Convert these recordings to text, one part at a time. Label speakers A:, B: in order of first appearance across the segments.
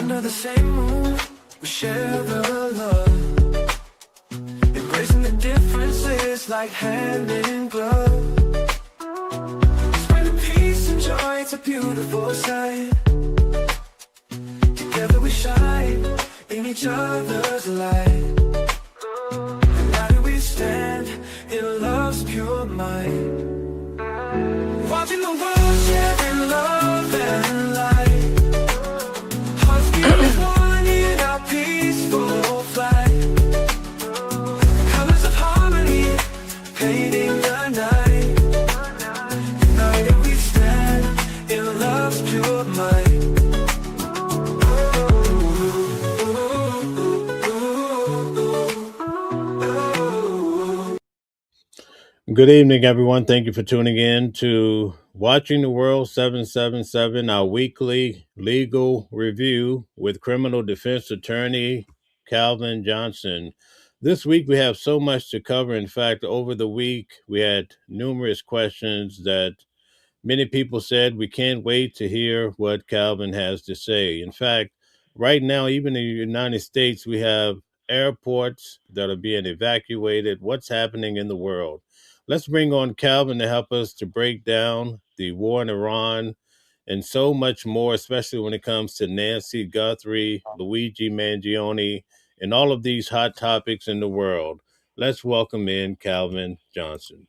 A: Under the same moon, we share the love. Embracing the differences like hand in glove. Spreading peace and joy, it's a beautiful sight. Together we shine in each other's light. United we stand in love's pure might. Watching the world share in love and light. Hearts beating one in our peaceful flight. Colors of harmony painting the night. United we stand in love's pure might.
B: Good evening, everyone. Thank you for tuning in to Watching the World 777, our weekly legal review with criminal defense attorney Calvin Johnson. This week, we have so much to cover. In fact, over the week, we had numerous questions that many people said we can't wait to hear what Calvin has to say. In fact, right now, even in the United States, we have airports that are being evacuated. What's happening in the world? Let's bring on Calvin to help us to break down the war in Iran and so much more, especially when it comes to Nancy Guthrie, Luigi Mangione, and all of these hot topics in the world. Let's welcome in Calvin Johnson.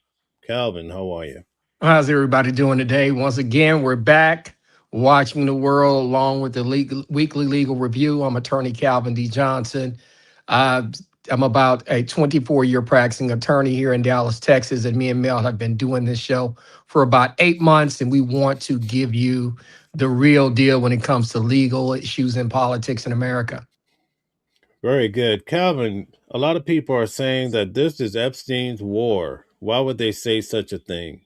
B: Calvin, how are you?
C: How's everybody doing today? Once again, we're back watching the world along with the weekly legal review. I'm attorney Calvin D. Johnson. Uh, I'm about a 24-year practicing attorney here in Dallas, Texas, and me and Mel have been doing this show for about 8 months, and we want to give you the real deal when it comes to legal issues and politics in America.
B: Very good. Calvin, a lot of people are saying that this is Epstein's war. Why would they say such a thing?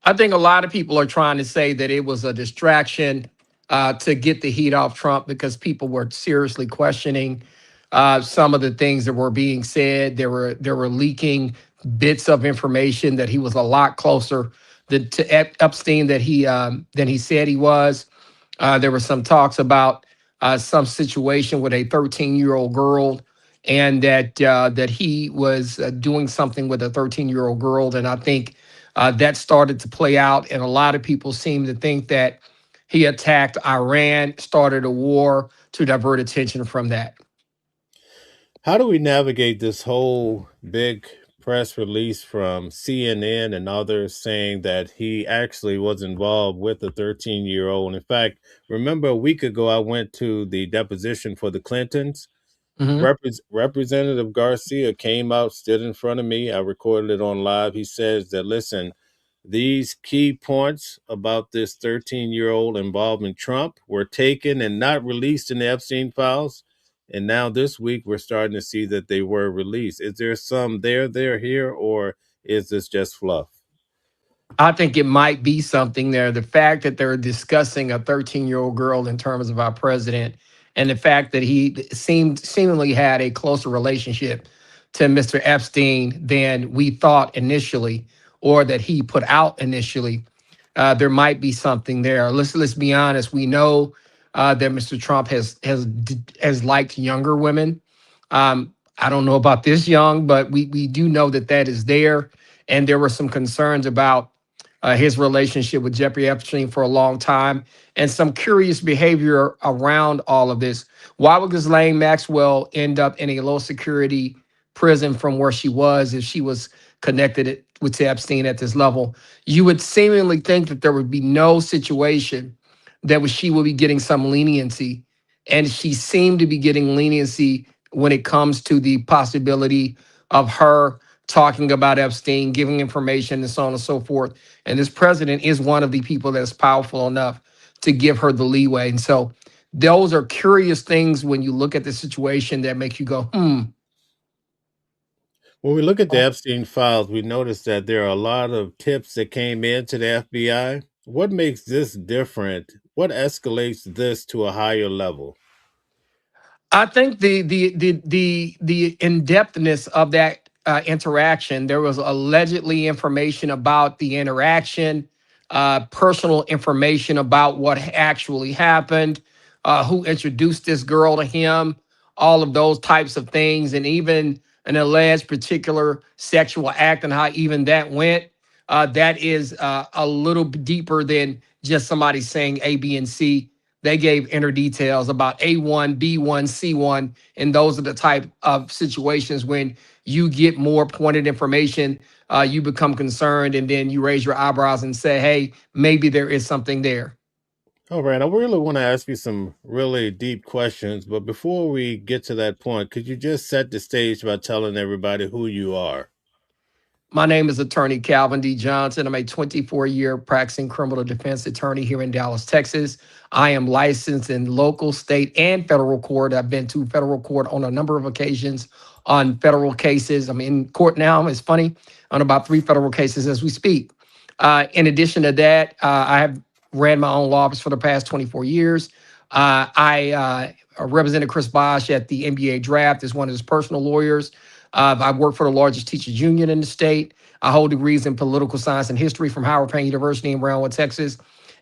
C: I think a lot of people are trying to say that it was a distraction to get the heat off Trump because people were seriously questioning some of the things that were being said. There were leaking bits of information that he was a lot closer to Epstein than he said he was. There were some talks about some situation with a 13-year-old girl, and that he was doing something with a 13-year-old girl, and I think that started to play out, and a lot of people seem to think that he attacked Iran, started a war to divert attention from that.
B: How do we navigate this whole big press release from CNN and others saying that he actually was involved with a 13-year-old? In fact, remember a week ago, I went to the deposition for the Clintons.
C: Mhm.
B: Representative Garcia came out, stood in front of me. I recorded it on live. He says that, listen, these key points about this 13-year-old involvement Trump were taken and not released in the Epstein files. And now this week, we're starting to see that they were released. Is there some there, here, or is this just fluff?
C: I think it might be something there. The fact that they're discussing a 13-year-old girl in terms of our president, and the fact that he seemingly had a closer relationship to Mr. Epstein than we thought initially, or that he put out initially, there might be something there. Let's be honest. We know that Mr. Trump has liked younger women. I don't know about this young, but we do know that that is there, and there were some concerns about his relationship with Jeffrey Epstein for a long time, and some curious behavior around all of this. Why would Ghislaine Maxwell end up in a low security prison from where she was if she was connected with Epstein at this level? You would seemingly think that there would be no situation that she would be getting some leniency, and she seemed to be getting leniency when it comes to the possibility of her talking about Epstein, giving information, and so on and so forth. And this president is one of the people that's powerful enough to give her the leeway. And so those are curious things when you look at the situation that make you go,
B: When we look at the Epstein files, we notice that there are a lot of tips that came into the FBI. What makes this different? What escalates this to a higher level?
C: I think the in-depthness of that interaction. There was allegedly information about the interaction, personal information about what actually happened. who introduced this girl to him, all of those types of things, and even an alleged particular sexual act and how even that went. That is a little bit deeper than just somebody saying A, B, and C. They gave inner details about A1, B1, C1, and those are the type of situations when you get more pointed information, you become concerned, and then you raise your eyebrows and say, hey, maybe there is something there.
B: All right, I really want to ask you some really deep questions, but before we get to that point, could you just set the stage by telling everybody who you are?
C: My name is Attorney Calvin D. Johnson. I'm a 24-year practicing criminal defense attorney here in Dallas, Texas. I am licensed in local, state, and federal court. I've been to federal court on a number of occasions on federal cases. I'm in court now. It's funny, on about 3 federal cases as we speak. In addition to that, I have ran my own law office for the past 24 years. I represented Chris Bosh at the NBA draft as one of his personal lawyers. I work for the largest teachers union in the state. I hold degrees in political science and history from Howard Payne University in Brownwood, Texas.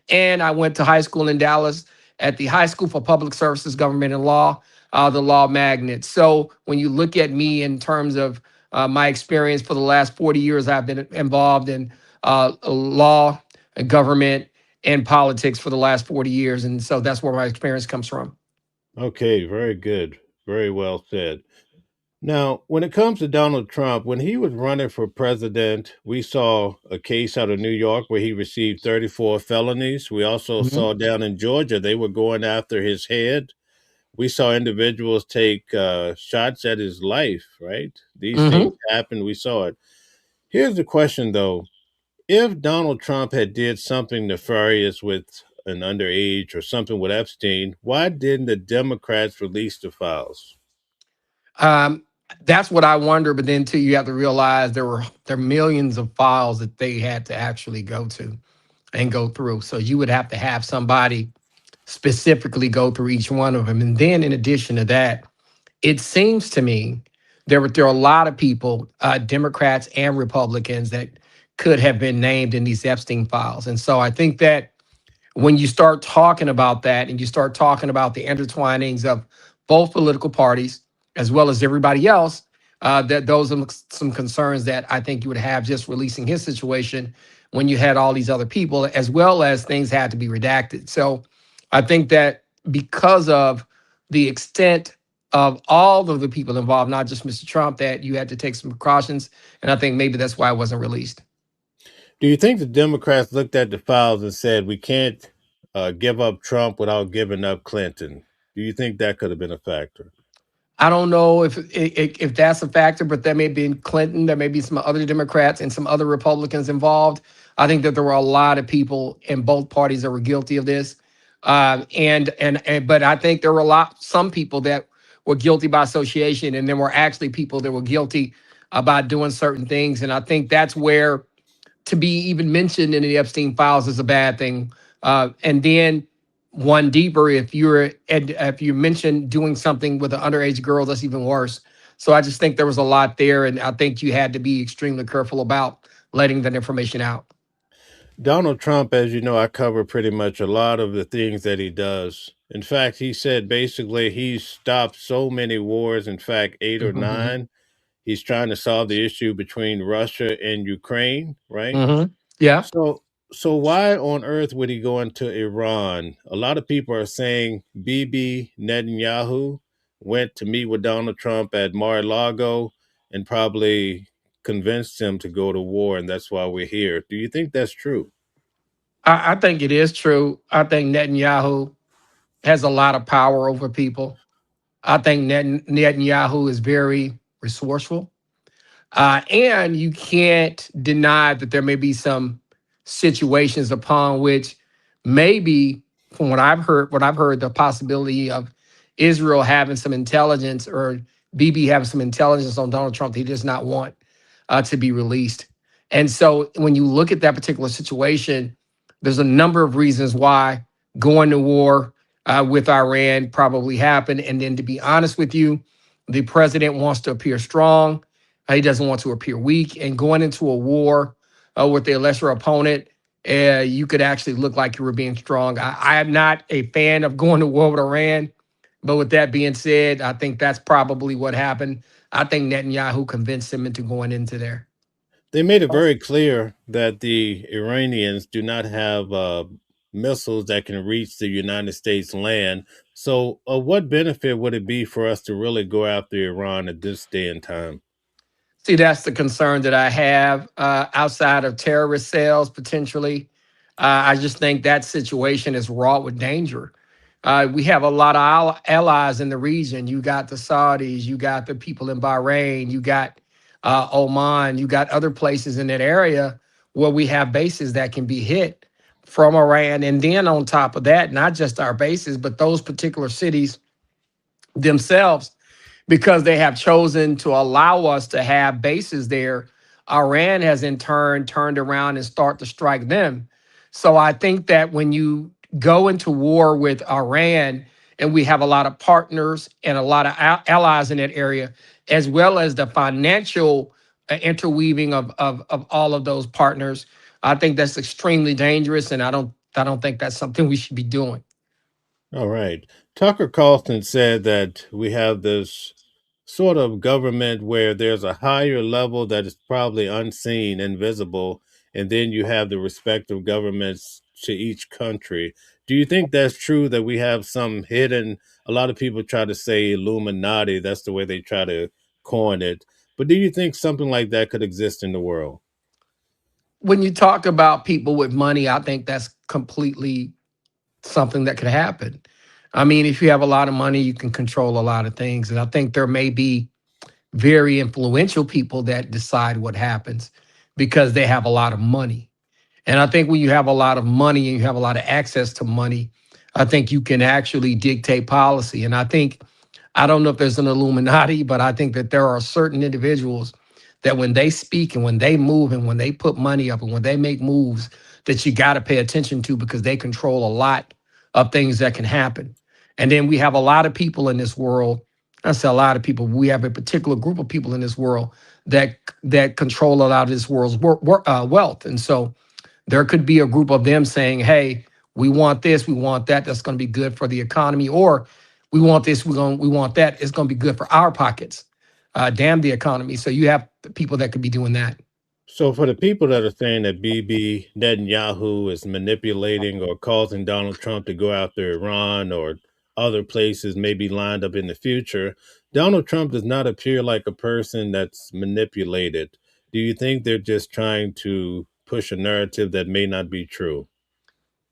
C: And I went to high school in Dallas at the High School for Public Services, Government and Law, the Law Magnet. So when you look at me in terms of my experience for the last 40 years, I've been involved in law, government, and politics for the last 40 years. And so that's where my experience comes from.
B: Okay, very good. Very well said. Now, when it comes to Donald Trump, when he was running for president, we saw a case out of New York where he received 34 felonies. We also
C: Mhm.
B: saw down in Georgia, they were going after his head. We saw individuals take shots at his life, right? These things
C: Mhm.
B: happened. We saw it. Here's the question, though. If Donald Trump had did something nefarious with an underage or something with Epstein, why didn't the Democrats release the files?
C: Um, that's what I wonder. But then too, you have to realize there are millions of files that they had to actually go to and go through. So you would have to have somebody specifically go through each one of them. And then in addition to that, it seems to me there are a lot of people, Democrats and Republicans, that could have been named in these Epstein files. And so I think that when you start talking about that and you start talking about the intertwinings of both political parties as well as everybody else, that those are some concerns that I think you would have just releasing his situation when you had all these other people, as well as things had to be redacted. So I think that because of the extent of all of the people involved, not just Mr. Trump, that you had to take some precautions. And I think maybe that's why it wasn't released.
B: Do you think the Democrats looked at the files and said, we can't give up Trump without giving up Clinton? Do you think that could have been a factor?
C: I don't know if that's a factor, but there may be Clinton, there may be some other Democrats and some other Republicans involved. I think that there were a lot of people in both parties that were guilty of this, but I think there were some people that were guilty by association, and there were actually people that were guilty about doing certain things, and I think that's where to be even mentioned in the Epstein files is a bad thing. And then one deeper, if you mention doing something with an underage girl, that's even worse. So I just think there was a lot there, and I think you had to be extremely careful about letting that information out.
B: Donald Trump, as you know, I cover pretty much a lot of the things that he does. In fact, he said basically he's stopped so many wars, in fact, 8 or
C: Hmm.
B: 9. He's trying to solve the issue between Russia and Ukraine, right?
C: Hmm. Yeah.
B: So so why on earth would he go into Iran? A lot of people are saying Bibi Netanyahu went to meet with Donald Trump at Mar-a-Lago and probably convinced him to go to war, and that's why we're here. Do you think that's true?
C: I think it is true. I think Netanyahu has a lot of power over people. I think Netanyahu is very resourceful. And you can't deny that there may be some situations upon which maybe, from what I've heard, the possibility of Israel having some intelligence or BB having some intelligence on Donald Trump that he does not want to be released. And so when you look at that particular situation, there's a number of reasons why going to war with Iran probably happened. And then to be honest with you, the president wants to appear strong. He doesn't want to appear weak. And going into a war with a lesser opponent you could actually look like you were being strong. I am not a fan of going to war with Iran, but with that being said, I think that's probably what happened. I think Netanyahu convinced him into going into there.
B: They made it very clear that the Iranians do not have missiles that can reach the United States land. So, what benefit would it be for us to really go after Iran at this day and time?
C: See, that's the concern that I have outside of terrorist cells potentially. I just think that situation is wrought with danger. We have a lot of allies in the region. You got the Saudis, you got the people in Bahrain, you got Oman, you got other places in that area where we have bases that can be hit from Iran. And then on top of that, not just our bases, but those particular cities themselves, because they have chosen to allow us to have bases there. Iran has in turn turned around and start to strike them. So I think that when you go into war with Iran, and we have a lot of partners and a lot of allies in that area, as well as the financial interweaving of all of those partners, I think that's extremely dangerous, and I don't think that's something we should be doing.
B: All right. Tucker Carlson said that we have this sort of government where there's a higher level that is probably unseen, invisible, and then you have the respective governments to each country. Do you think that's true that we have some hidden? A lot of people try to say Illuminati, that's the way they try to coin it. But do you think something like that could exist in the world?
C: When you talk about people with money, I think that's completely something that could happen. I mean, if you have a lot of money, you can control a lot of things. And I think there may be very influential people that decide what happens because they have a lot of money. And I think when you have a lot of money and you have a lot of access to money, I think you can actually dictate policy. And I don't know if there's an Illuminati, but I think that there are certain individuals that when they speak and when they move and when they put money up and when they make moves, that you got to pay attention to because they control a lot of things that can happen. And then we have a lot of people in this world. I say a lot of people. We have a particular group of people in this world that control a lot of this world's wealth. And so there could be a group of them saying, "Hey, we want this, we want that. That's going to be good for the economy," or "We want this, we want that. It's going to be good for our pockets." Damn the economy. So you have people that could be doing that.
B: So, for the people that are saying that Bibi Netanyahu is manipulating or causing Donald Trump to go after Iran or other places maybe lined up in the future, Donald Trump does not appear like a person that's manipulated. Do you think they're just trying to push a narrative that may not be true?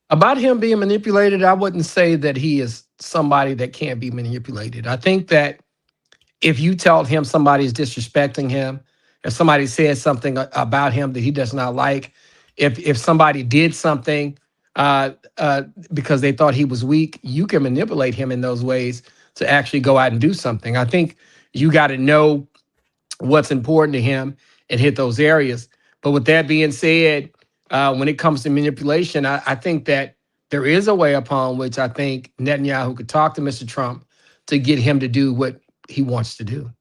C: About him being manipulated, I wouldn't say that he is somebody that can't be manipulated. I think that if you tell him somebody is disrespecting him, if somebody says something about him that he does not like, if somebody did something uh, uh, because they thought he was weak, you can manipulate him in those ways to actually go out and do something. I think you got to know what's important to him and hit those areas. But with that being said, when it comes to manipulation, I think that there is a way upon which I think Netanyahu could talk to Mr. Trump to get him to do what he wants to do.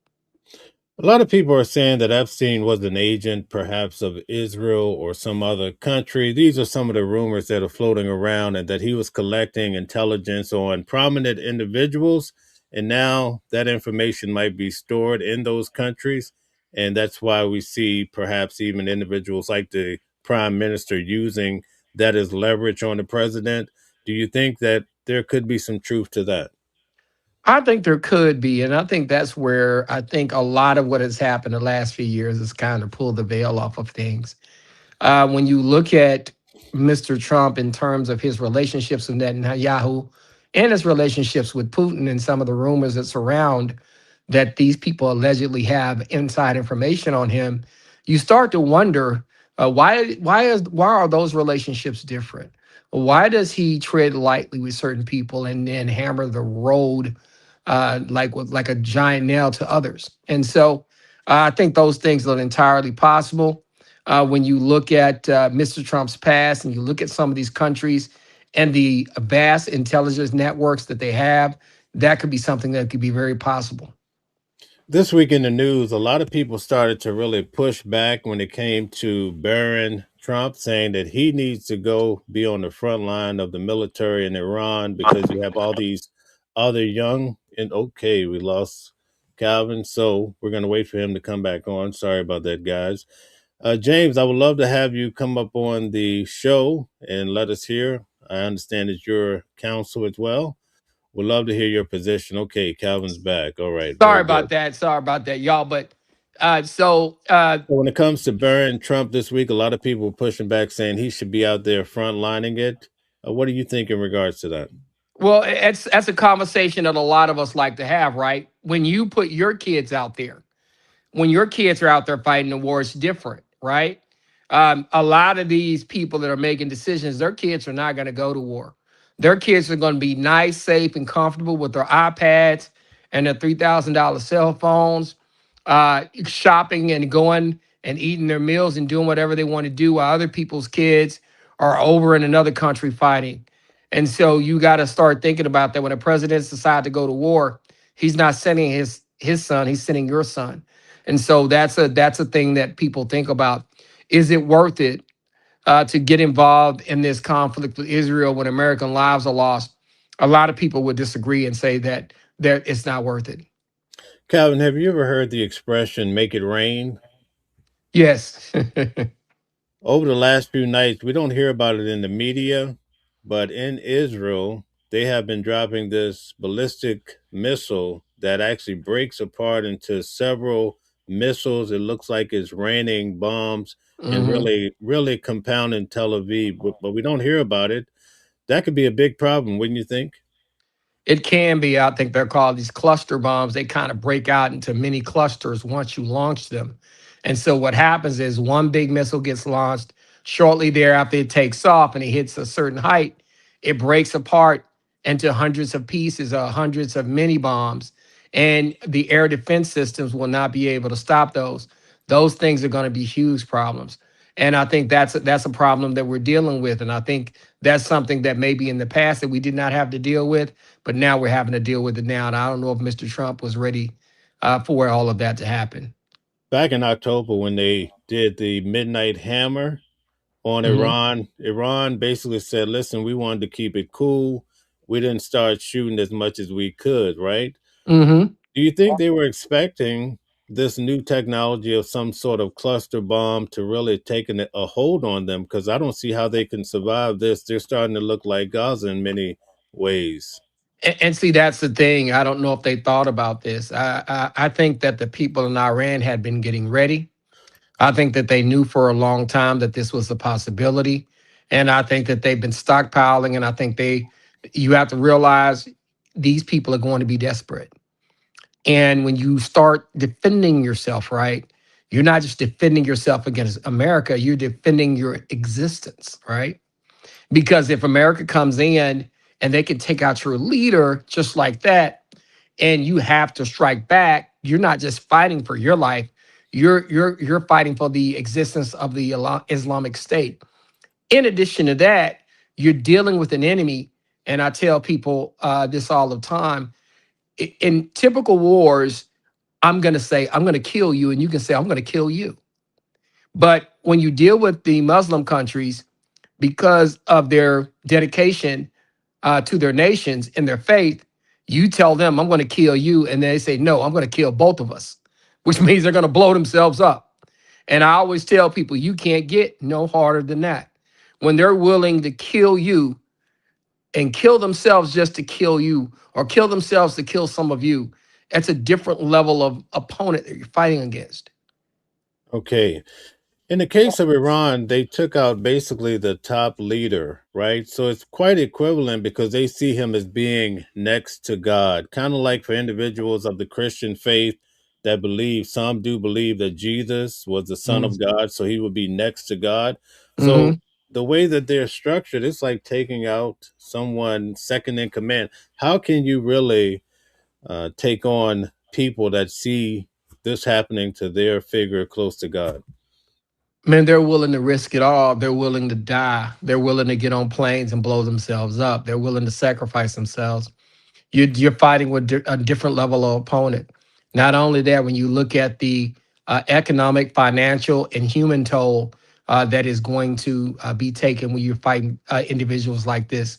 B: A lot of people are saying that Epstein was an agent, perhaps of Israel or some other country. These are some of the rumors that are floating around, and that he was collecting intelligence on prominent individuals. And now that information might be stored in those countries. And that's why we see perhaps even individuals like the prime minister using that as leverage on the president. Do you think that there could be some truth to that?
C: I think there could be, and I think that's where I think a lot of what has happened the last few years is kind of pull the veil off of things. When you look at Mr. Trump in terms of his relationships with Netanyahu and his relationships with Putin and some of the rumors that surround that these people allegedly have inside information on him, you start to wonder why are those relationships different? Why does he tread lightly with certain people and then hammer the road like a giant nail to others? And so I think those things are entirely possible. When you look at Mr. Trump's past and you look at some of these countries and the vast intelligence networks that they have, that could be something that could be very possible.
B: This week in the news, a lot of people started to really push back when it came to Barron Trump, saying that he needs to go be on the front line of the military in Iran because you have all these other young and okay, we lost Calvin, so we're going to wait for him to come back on. Sorry about that, guys. James, I would love to have you come up on the show and let us hear. I understand that you're counsel as well. Would love to hear your position. Okay, Calvin's back. All right,
C: Sorry
B: very
C: about
B: good.
C: that. Sorry about that, y'all. But so
B: So when it comes to burying Trump this week, a lot of people pushing back saying he should be out there frontlining it. What do you think in regards to that?
C: well, that's a conversation that a lot of us like to have, right? When you put your kids out there, when your kids are out there fighting the war, it's different, right? A lot of these people that are making decisions, their kids are not going to go to war. Their kids are going to be nice, safe, and comfortable with their iPads and their $3,000 cell phones, shopping and going and eating their meals and doing whatever they want to do while other people's kids are over in another country fighting. And so you got to start thinking about that when a president decides to go to war, he's not sending his son, he's sending your son. And so that's a thing that people think about. Is it worth it to get involved in this conflict with Israel when American lives are lost? A lot of people would disagree and say that it's not worth it.
B: Calvin, have you ever heard the expression "make it rain"?
C: Yes.
B: Over the last few nights, we don't hear about it in the media, but in Israel, they have been dropping this ballistic missile that actually breaks apart into several missiles. It looks like it's raining bombs and
C: hmm
B: really compounding Tel Aviv, but we don't hear about it. That could be a big problem, wouldn't you think?
C: It can be. I think they're called these cluster bombs. They kind of break out into many clusters once you launch them. And so what happens is one big missile gets launched. Shortly thereafter, it takes off and it hits a certain height. It breaks apart into hundreds of pieces or hundreds of mini bombs. And the air defense systems will not be able to stop those. Those things are going to be huge problems. And I think that's a problem that we're dealing with. And I think that's something that maybe in the past that we did not have to deal with, but now we're having to deal with it now. And I don't know if Mr. Trump was ready for all of that to happen.
B: Back in October, when they did the Midnight Hammer on
C: hmm
B: Iran, Iran basically said, listen, we wanted to keep it cool. We didn't start shooting as much as we could, right?
C: hmm
B: Do you think they were expecting this new technology of some sort of cluster bomb to really take a hold on them? Because I don't see how they can survive this. They're starting to look like Gaza in many ways.
C: And see, that's the thing. I don't know if they thought about this. I think that the people in Iran had been getting ready. I think that they knew for a long time that this was a possibility. And I think that they've been stockpiling. And I think you have to realize these people are going to be desperate. And when you start defending yourself, right, you're not just defending yourself against America, you're defending your existence, right? Because if America comes in and they can take out your leader just like that, and you have to strike back, you're not just fighting for your life, you're fighting for the existence of the Islamic State. In addition to that, you're dealing with an enemy, and I tell people this all the time. In typical wars, I'm going to say, I'm going to kill you, and you can say, I'm going to kill you. But when you deal with the Muslim countries, because of their dedication to their nations and their faith, you tell them, I'm going to kill you. And they say, no, I'm going to kill both of us, which means they're going to blow themselves up. And I always tell people, you can't get no harder than that. When they're willing to kill you and kill themselves just to kill you, or kill themselves to kill some of you, that's a different level of opponent that you're fighting against.
B: Okay. In the case of Iran, they took out basically the top leader, right? So it's quite equivalent because they see him as being next to God, kind of like for individuals of the Christian faith that believe, some do believe that Jesus was the Son of God, so he would be next to God. So
C: Mm-hmm.
B: the way that they're structured, it's like taking out someone second in command. How can you really take on people that see this happening to their figure close to God?
C: Man, they're willing to risk it all. They're willing to die. They're willing to get on planes and blow themselves up. They're willing to sacrifice themselves. You're fighting with a different level of opponent. Not only that, when you look at the economic, financial, and human toll that is going to be taken when you're fighting individuals like this.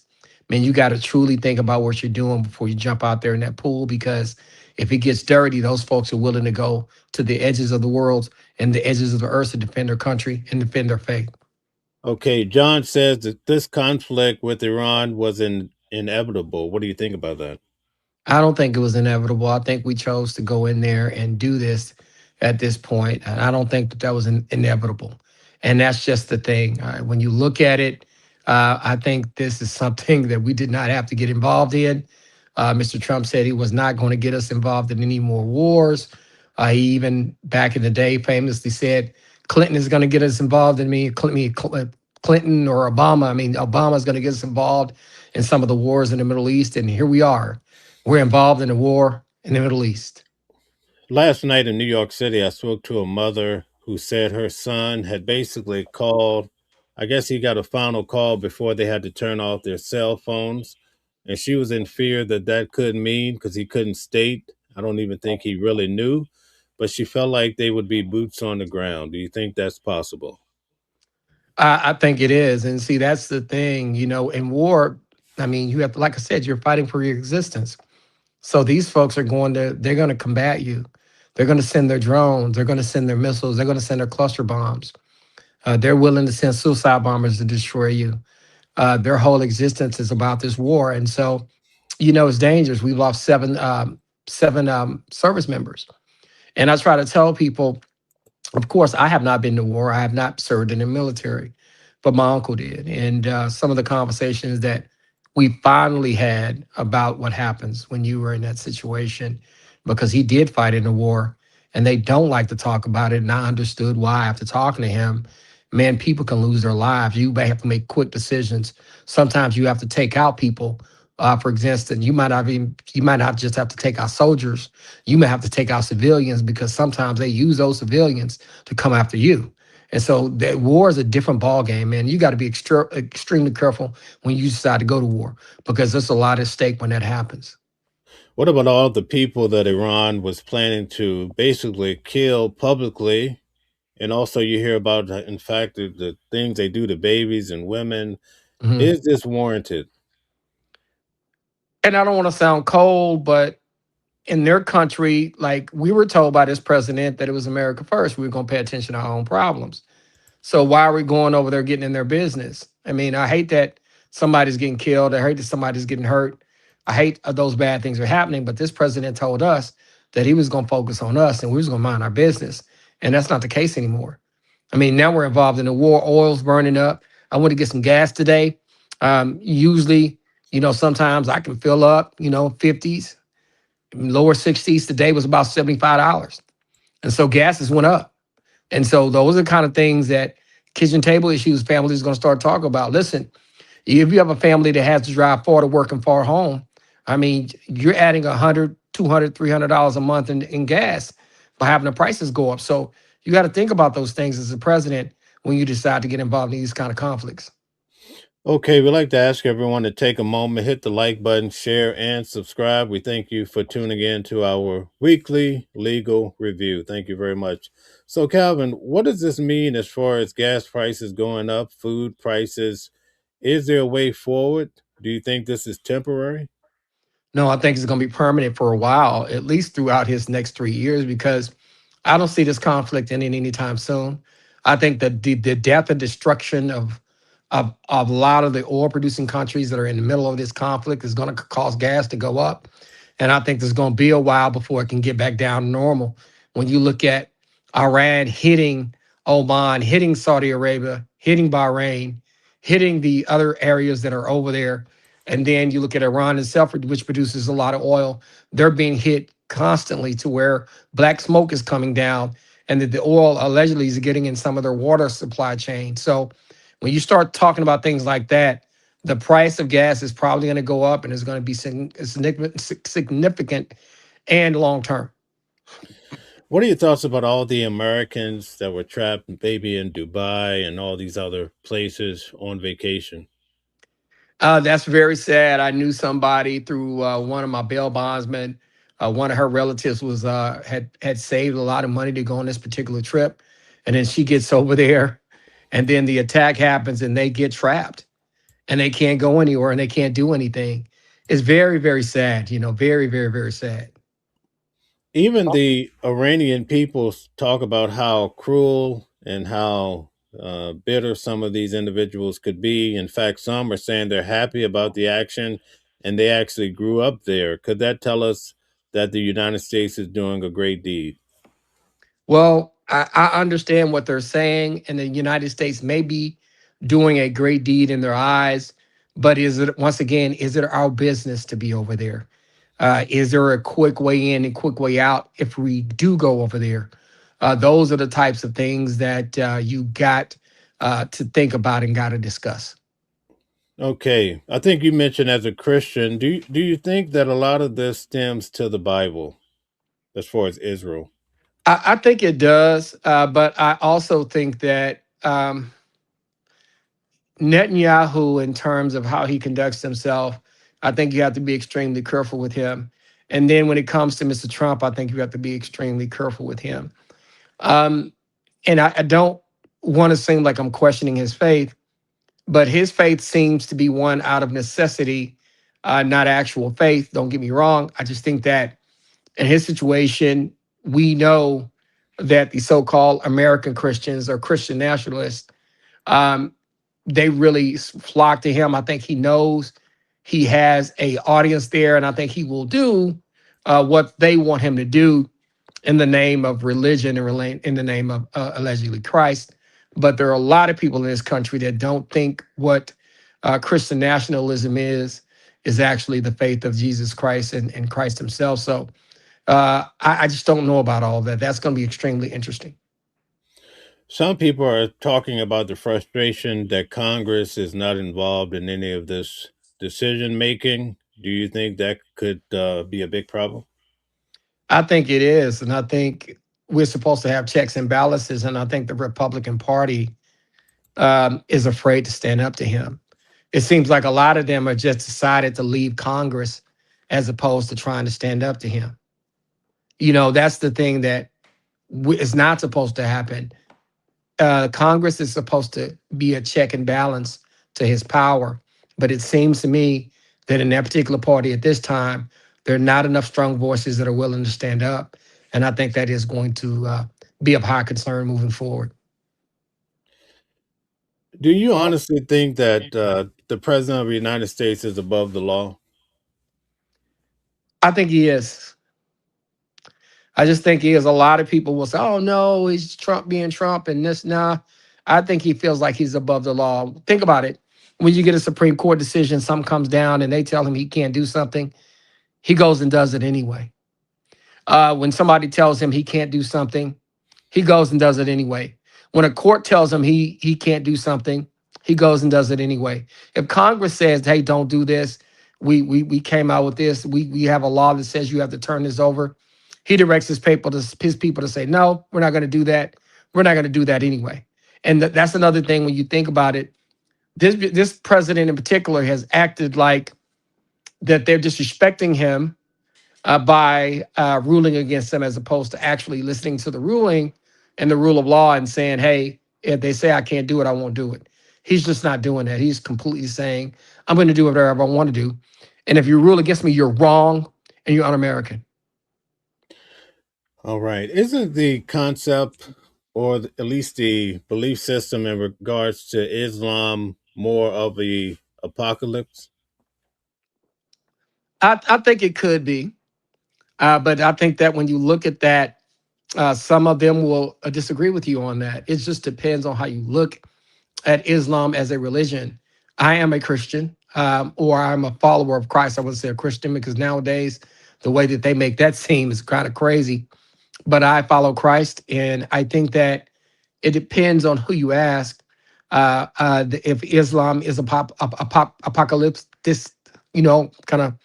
C: Man, you got to truly think about what you're doing before you jump out there in that pool, because if it gets dirty, those folks are willing to go to the edges of the world and the edges of the earth to defend their country and defend their faith.
B: Okay, John says that this conflict with Iran was inevitable. What do you think about that?
C: I don't think it was inevitable. I think we chose to go in there and do this at this point. And I don't think that that was inevitable. And that's just the thing. When you look at it, I think this is something that we did not have to get involved in. Mr. Trump said he was not going to get us involved in any more wars. He even back in the day famously said Clinton is going to get us involved in Clinton or Obama. I mean, Obama is going to get us involved in some of the wars in the Middle East. And here we are. We're involved in a war in the Middle East.
B: Last night in New York City, I spoke to a mother who said her son had basically called. I guess he got a final call before they had to turn off their cell phones. And she was in fear that that could mean, because he couldn't state, I don't even think he really knew, but she felt like they would be boots on the ground. Do you think that's possible?
C: I think it is. And see, that's the thing, in war, I mean, you have, like I said, you're fighting for your existence. So these folks they're going to combat you. They're going to send their drones. They're going to send their missiles. They're going to send their cluster bombs. They're willing to send suicide bombers to destroy you. Their whole existence is about this war. And so, it's dangerous. We've lost seven service members. And I try to tell people, of course, I have not been to war. I have not served in the military, but my uncle did. And some of the conversations that we finally had about what happens when you were in that situation, because he did fight in the war and they don't like to talk about it. And I understood why after talking to him. Man, people can lose their lives. You may have to make quick decisions. Sometimes you have to take out people. For instance, you might not just have to take out soldiers. You may have to take out civilians, because sometimes they use those civilians to come after you. And so that war is a different ball game, man. You got to be extremely careful when you decide to go to war, because there's a lot at stake when that happens.
B: What about all the people that Iran was planning to basically kill publicly? And also, you hear about, in fact, the things they do to babies and women.
C: Mhm.
B: Is this warranted?
C: And I don't want to sound cold, but in their country, like we were told by this president that it was America first. We were going to pay attention to our own problems. So why are we going over there getting in their business? I mean, I hate that somebody's getting killed. I hate that somebody's getting hurt. I hate those bad things are happening. But this president told us that he was going to focus on us and we was going to mind our business. And that's not the case anymore. I mean, now we're involved in the war. Oil's burning up. I went to get some gas today. Usually, sometimes I can fill up, 50s, lower 60s. Today was about $75. And so gases went up. And so those are the kind of things that kitchen table issues families are going to start talking about. Listen, if you have a family that has to drive far to work and far home, I mean, you're adding $100, $200, $300 a month in gas by having the prices go up. So you got to think about those things as a president when you decide to get involved in these kind of conflicts.
B: Okay, we'd like to ask everyone to take a moment, hit the like button, share, and subscribe. We thank you for tuning in to our weekly legal review. Thank you very much. So, Calvin, what does this mean as far as gas prices going up, food prices? Is there a way forward? Do you think this is temporary?
C: No, I think it's going to be permanent for a while, at least throughout his next 3 years, because I don't see this conflict ending anytime soon. I think that the death and destruction of a lot of the oil producing countries that are in the middle of this conflict is going to cause gas to go up. And I think there's going to be a while before it can get back down to normal. When you look at Iran hitting Oman, hitting Saudi Arabia, hitting Bahrain, hitting the other areas that are over there, and then you look at Iran itself, which produces a lot of oil, they're being hit constantly to where black smoke is coming down and that the oil allegedly is getting in some of their water supply chain. So when you start talking about things like that, the price of gas is probably going to go up and it's going to be significant and long term.
B: What are your thoughts about all the Americans that were trapped, maybe in Dubai and all these other places on vacation?
C: That's very sad. I knew somebody through one of my bail bondsmen. One of her relatives was had saved a lot of money to go on this particular trip, and then she gets over there, and then the attack happens and they get trapped and they can't go anywhere and they can't do anything. It's very, very sad, very, very, very sad.
B: Even the Iranian people talk about how cruel and how bitter some of these individuals could be. In fact, some are saying they're happy about the action and they actually grew up there. Could that tell us that the United States is doing a great deed?
C: Well, I understand what they're saying, and the United States may be doing a great deed in their eyes, but is it, once again, is it our business to be over there? Is there a quick way in and quick way out if we do go over there? Those are the types of things that you got to think about and got to discuss.
B: Okay, I think you mentioned as a Christian, do you think that a lot of this stems to the Bible as far as Israel?
C: I think it does, but I also think that Netanyahu, in terms of how he conducts himself, I think you have to be extremely careful with him. And then when it comes to Mr. Trump, I think you have to be extremely careful with him. Um, and I don't want to seem like I'm questioning his faith, but his faith seems to be one out of necessity, not actual faith. Don't get me wrong. I just think that in his situation, we know that the so-called American Christians or Christian nationalists, um, they really flock to him. I think he knows he has a audience there, and I think he will do what they want him to do in the name of religion and in the name of allegedly Christ. But there are a lot of people in this country that don't think what Christian nationalism is actually the faith of Jesus Christ and Christ himself. So I just don't know about all that. That's going to be extremely interesting.
B: Some people are talking about the frustration that Congress is not involved in any of this decision making. Do you think that could be a big problem?
C: I think it is. And I think we're supposed to have checks and balances. And I think the Republican Party is afraid to stand up to him. It seems like a lot of them are just decided to leave Congress as opposed to trying to stand up to him. That's the thing that is not supposed to happen. Congress is supposed to be a check and balance to his power. But it seems to me that in that particular party at this time, there are not enough strong voices that are willing to stand up. And I think that is going to be of high concern moving forward.
B: Do you honestly think that the president of the United States is above the law?
C: I think he is. I just think he is. A lot of people will say, oh, no, he's Trump being Trump and this. Nah, I think he feels like he's above the law. Think about it. When you get a Supreme Court decision, something comes down and they tell him he can't do something, he goes and does it anyway. When somebody tells him he can't do something, he goes and does it anyway. When a court tells him he can't do something, he goes and does it anyway. If Congress says, "Hey, don't do this," we came out with this. We have a law that says you have to turn this over. He directs his people to say, "No, we're not going to do that. We're not going to do that anyway." And that's another thing when you think about it. This president in particular has acted like that they're disrespecting him by ruling against them as opposed to actually listening to the ruling and the rule of law and saying, hey, if they say I can't do it, I won't do it. He's just not doing that. He's completely saying, I'm going to do whatever I want to do. And if you rule against me, you're wrong and you're un-American.
B: All right. Isn't the concept, or at least the belief system in regards to Islam, more of a apocalypse?
C: I think it could be. But I think that when you look at that, some of them will disagree with you on that. It just depends on how you look at Islam as a religion. I am a Christian, or I'm a follower of Christ. I wouldn't say a Christian because nowadays the way that they make that seem is kind of crazy. But I follow Christ, and I think that it depends on who you ask. If Islam is apocalypse, this kind of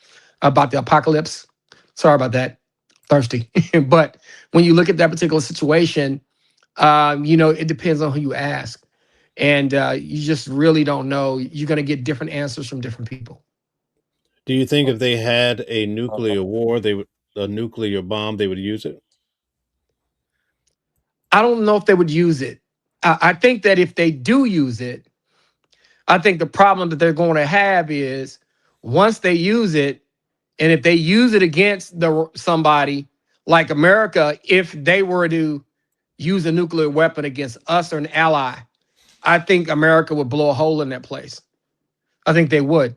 C: about the apocalypse. Sorry about that, thirsty. But when you look at that particular situation, it depends on who you ask. And you just really don't know. You're going to get different answers from different people.
B: Do you think if they had a nuclear war, they would a nuclear bomb, they would use it?
C: I don't know if they would use it. I think that if they do use it, I think the problem that they're going to have is once they use it, and if they use it against somebody like America, if they were to use a nuclear weapon against us or an ally, I think America would blow a hole in that place. I think they would.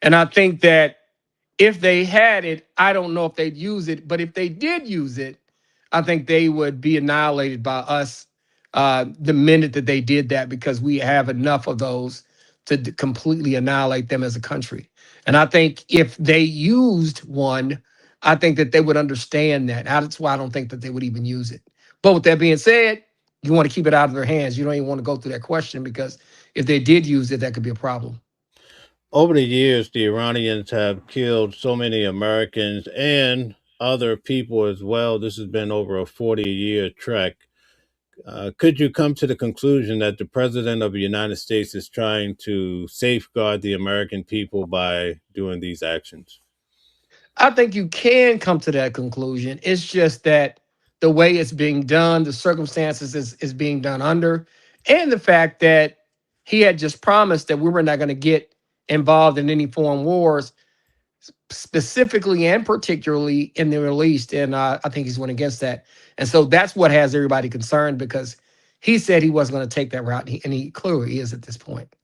C: And I think that if they had it, I don't know if they'd use it, but if they did use it, I think they would be annihilated by us the minute that they did that, because we have enough of those to completely annihilate them as a country. And I think if they used one, I think that they would understand that. That's why I don't think that they would even use it. But with that being said, you want to keep it out of their hands. You don't even want to go through that question, because if they did use it, that could be a problem.
B: Over the years, the Iranians have killed so many Americans and other people as well. This has been over a 40-year trek. Could you come to the conclusion that the president of the United States is trying to safeguard the American people by doing these actions?
C: I think you can come to that conclusion. It's just that the way it's being done, the circumstances is being done under, and the fact that he had just promised that we were not going to get involved in any foreign wars, specifically and particularly in the Middle East. And I think he's went against that. And so that's what has everybody concerned, because he said he wasn't going to take that route. And he clearly is at this point.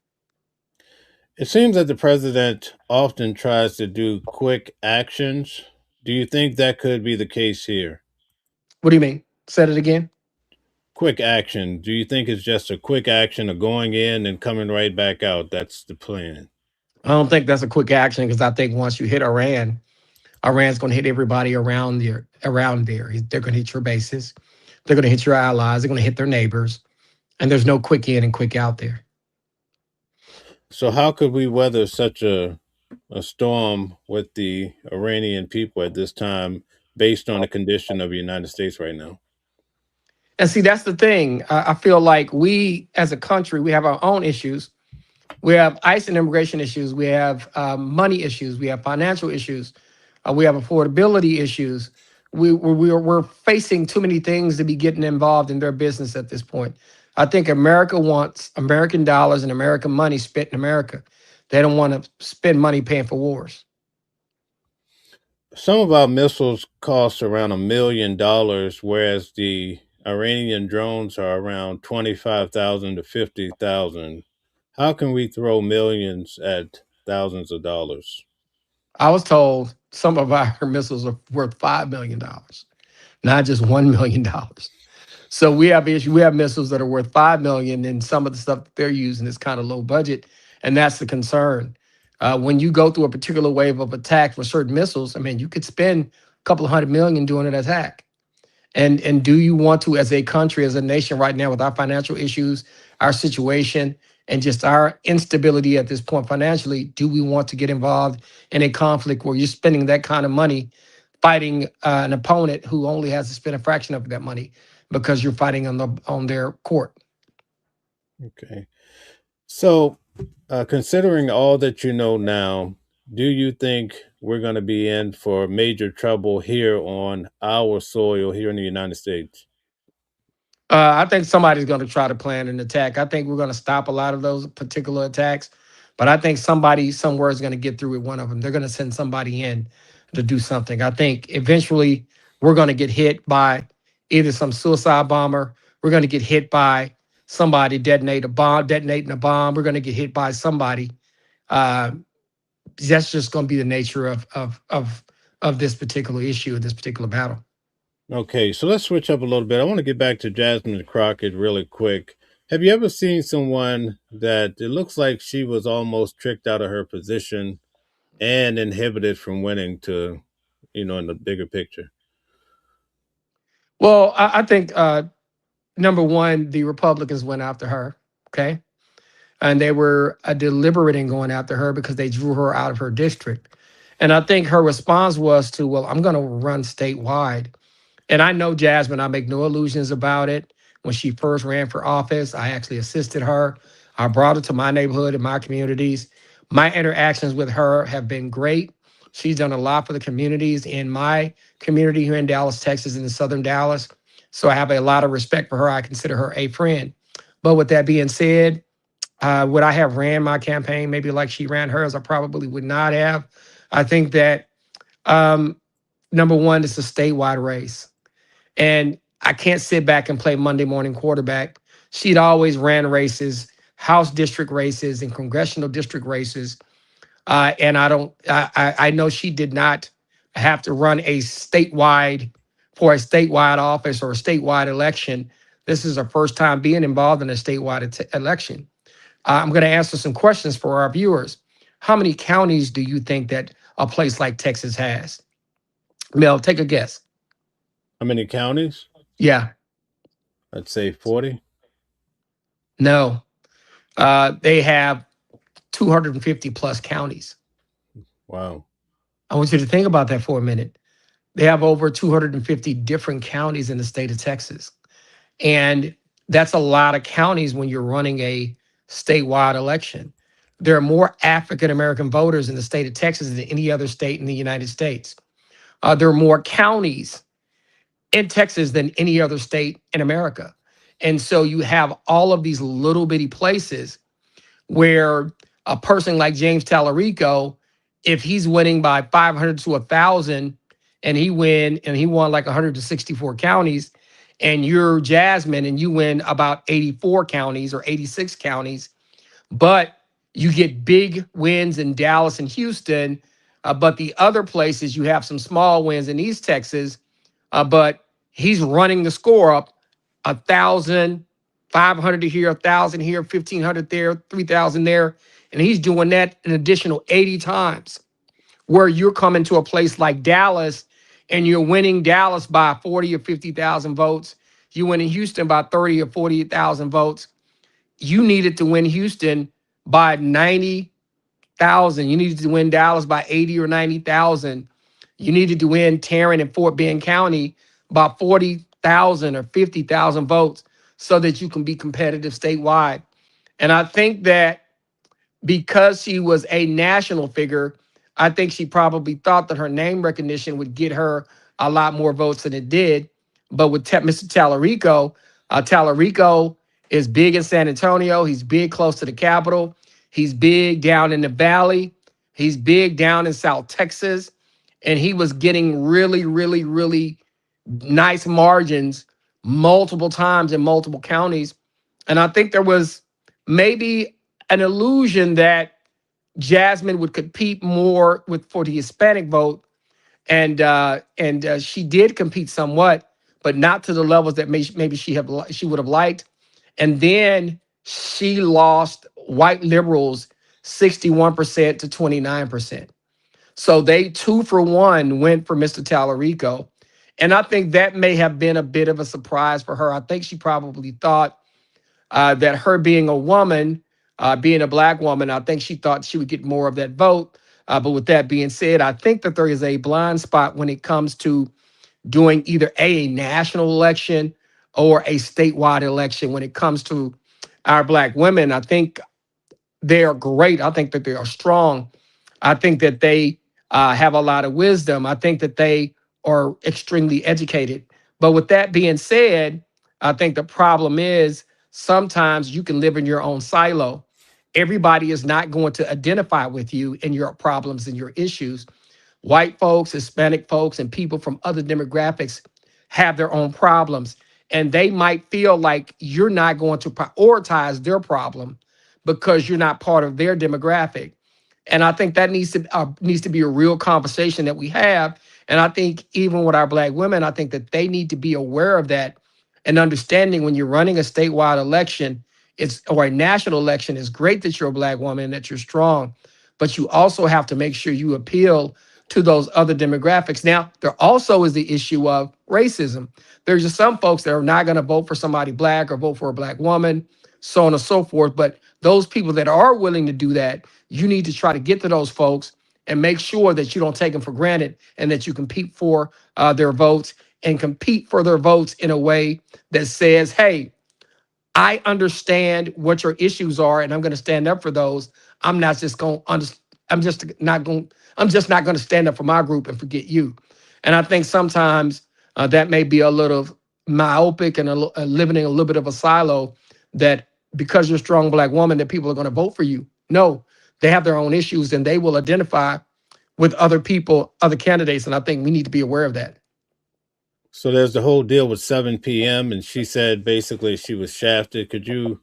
B: It seems that the president often tries to do quick actions. Do you think that could be the case here?
C: What do you mean? Said it again?
B: Quick action. Do you think it's just a quick action of going in and coming right back out? That's the plan.
C: I don't think that's a quick action, because I think once you hit Iran, Iran's going to hit everybody around there. Around there, they're going to hit your bases. They're going to hit your allies. They're going to hit their neighbors, and there's no quick in and quick out there.
B: So how could we weather such a storm with the Iranian people at this time, based on the condition of the United States right now?
C: And see, that's the thing. I feel like we, as a country, we have our own issues. We have ICE and immigration issues. We have money issues. We have financial issues. We have affordability issues. We're facing too many things to be getting involved in their business at this point. I think America wants American dollars and American money spent in America. They don't want to spend money paying for wars.
B: Some of our missiles cost around $1 million, whereas the Iranian drones are around 25,000 to 50,000. How can we throw millions at thousands of dollars?
C: I was told some of our missiles are worth $5 million, not just $1 million. So we have issues. We have missiles that are worth $5 million, and some of the stuff that they're using is kind of low budget, and that's the concern. When you go through a particular wave of attack with certain missiles, I mean, you could spend a couple of $100 million doing an attack. And do you want to, as a country, as a nation, right now with our financial issues, our situation, and just our instability at this point financially, do we want to get involved in a conflict where you're spending that kind of money fighting an opponent who only has to spend a fraction of that money because you're fighting on their court?
B: Okay. So, considering all that you know now, do you think we're going to be in for major trouble here on our soil here in the United States?
C: I think somebody's going to try to plan an attack. I think we're going to stop a lot of those particular attacks, but I think somebody somewhere is going to get through with one of them. They're going to send somebody in to do something. I think eventually we're going to get hit by either some suicide bomber. We're going to get hit by somebody detonating a bomb. We're going to get hit by somebody. Uh, that's just going to be the nature of this particular issue, this particular battle.
B: Okay, so let's switch up a little bit. I want to get back to Jasmine Crockett really quick. Have you ever seen someone that it looks like she was almost tricked out of her position and inhibited from winning to, in the bigger picture?
C: Well, I think number one, the Republicans went after her. Okay. And they were deliberate in going after her because they drew her out of her district. And I think her response was to, well, I'm going to run statewide. And I know Jasmine, I make no illusions about it. When she first ran for office, I actually assisted her. I brought her to my neighborhood and my communities. My interactions with her have been great. She's done a lot for the communities in my community here in Dallas, Texas, and in Southern Dallas. So I have a lot of respect for her. I consider her a friend. But with that being said, would I have ran my campaign maybe like she ran hers? I probably would not have. I think that um, number one, it's a statewide race. And I can't sit back and play Monday morning quarterback. She'd always ran races, House district races and congressional district races. And I don't, I know she did not have to run for a statewide office or a statewide election. This is her first time being involved in a statewide election. I'm going to answer some questions for our viewers. How many counties do you think that a place like Texas has? Mel, take a guess.
B: How many counties?
C: Yeah,
B: I'd say 40.
C: no. They have 250 plus counties.
B: Wow.
C: I want you to think about that for a minute. They have over 250 different counties in the state of Texas. And that's a lot of counties when you're running a statewide election. There are more African American voters in the state of Texas than any other state in the United States. There are more counties in Texas than any other state in America. And so you have all of these little bitty places where a person like James Tallarico, if he's winning by 500 to 1,000 and he won like 164 counties, and you're Jasmine and you win about 84 counties or 86 counties, but you get big wins in Dallas and Houston, but the other places you have some small wins in East Texas, but he's running the score up 1,000, 500 here, 1,000 here, 1,500 there, 3,000 there, and he's doing that an additional 80 times. Where you're coming to a place like Dallas and you're winning Dallas by 40 or 50,000 votes, you win in Houston by 30 or 40,000 votes. You needed to win Houston by 90,000. You needed to win Dallas by 80 or 90,000. You needed to win Tarrant and Fort Bend County by 40,000 or 50,000 votes so that you can be competitive statewide. And I think that because she was a national figure, I think she probably thought that her name recognition would get her a lot more votes than it did. But with Mr. Tallarico, Tallarico is big in San Antonio. He's big close to the Capitol. He's big down in the Valley. He's big down in South Texas. And he was getting really, really, really nice margins multiple times in multiple counties. And I think there was maybe an illusion that Jasmine would compete more for the Hispanic vote, and she did compete somewhat, but not to the levels that maybe she would have liked. And then she lost white liberals 61% to 29%. So they 2-for-1 went for Mr. Tallarico, and I think that may have been a bit of a surprise for her. I think she probably thought that her being a woman, being a Black woman, I think she thought she would get more of that vote. But with that being said, I think that there is a blind spot when it comes to doing either a national election or a statewide election. When it comes to our Black women, I think they are great. I think that they are strong. I think that they have a lot of wisdom. I think that they are extremely educated. But with that being said, I think the problem is sometimes you can live in your own silo. Everybody is not going to identify with you and your problems and your issues. White folks, Hispanic folks, and people from other demographics have their own problems. And they might feel like you're not going to prioritize their problem because you're not part of their demographic. And I think that needs to be a real conversation that we have. And I think even with our Black women, I think that they need to be aware of that and understanding when you're running a statewide election, or a national election, it's great that you're a Black woman, that you're strong, but you also have to make sure you appeal to those other demographics. Now, there also is the issue of racism. There's just some folks that are not going to vote for somebody Black or vote for a Black woman, so on and so forth. But those people that are willing to do that, you need to try to get to those folks and make sure that you don't take them for granted and that you compete for their votes and compete for their votes in a way that says, hey, I understand what your issues are and I'm going to stand up for those. I'm just not going to stand up for my group and forget you. And I think sometimes that may be a little myopic and living in a little bit of a silo that because you're a strong black woman that people are going to vote for you. No, they have their own issues and they will identify with other people, other candidates. And I think we need to be aware of that.
B: So there's the whole deal with 7 p.m. and she said basically she was shafted. Could you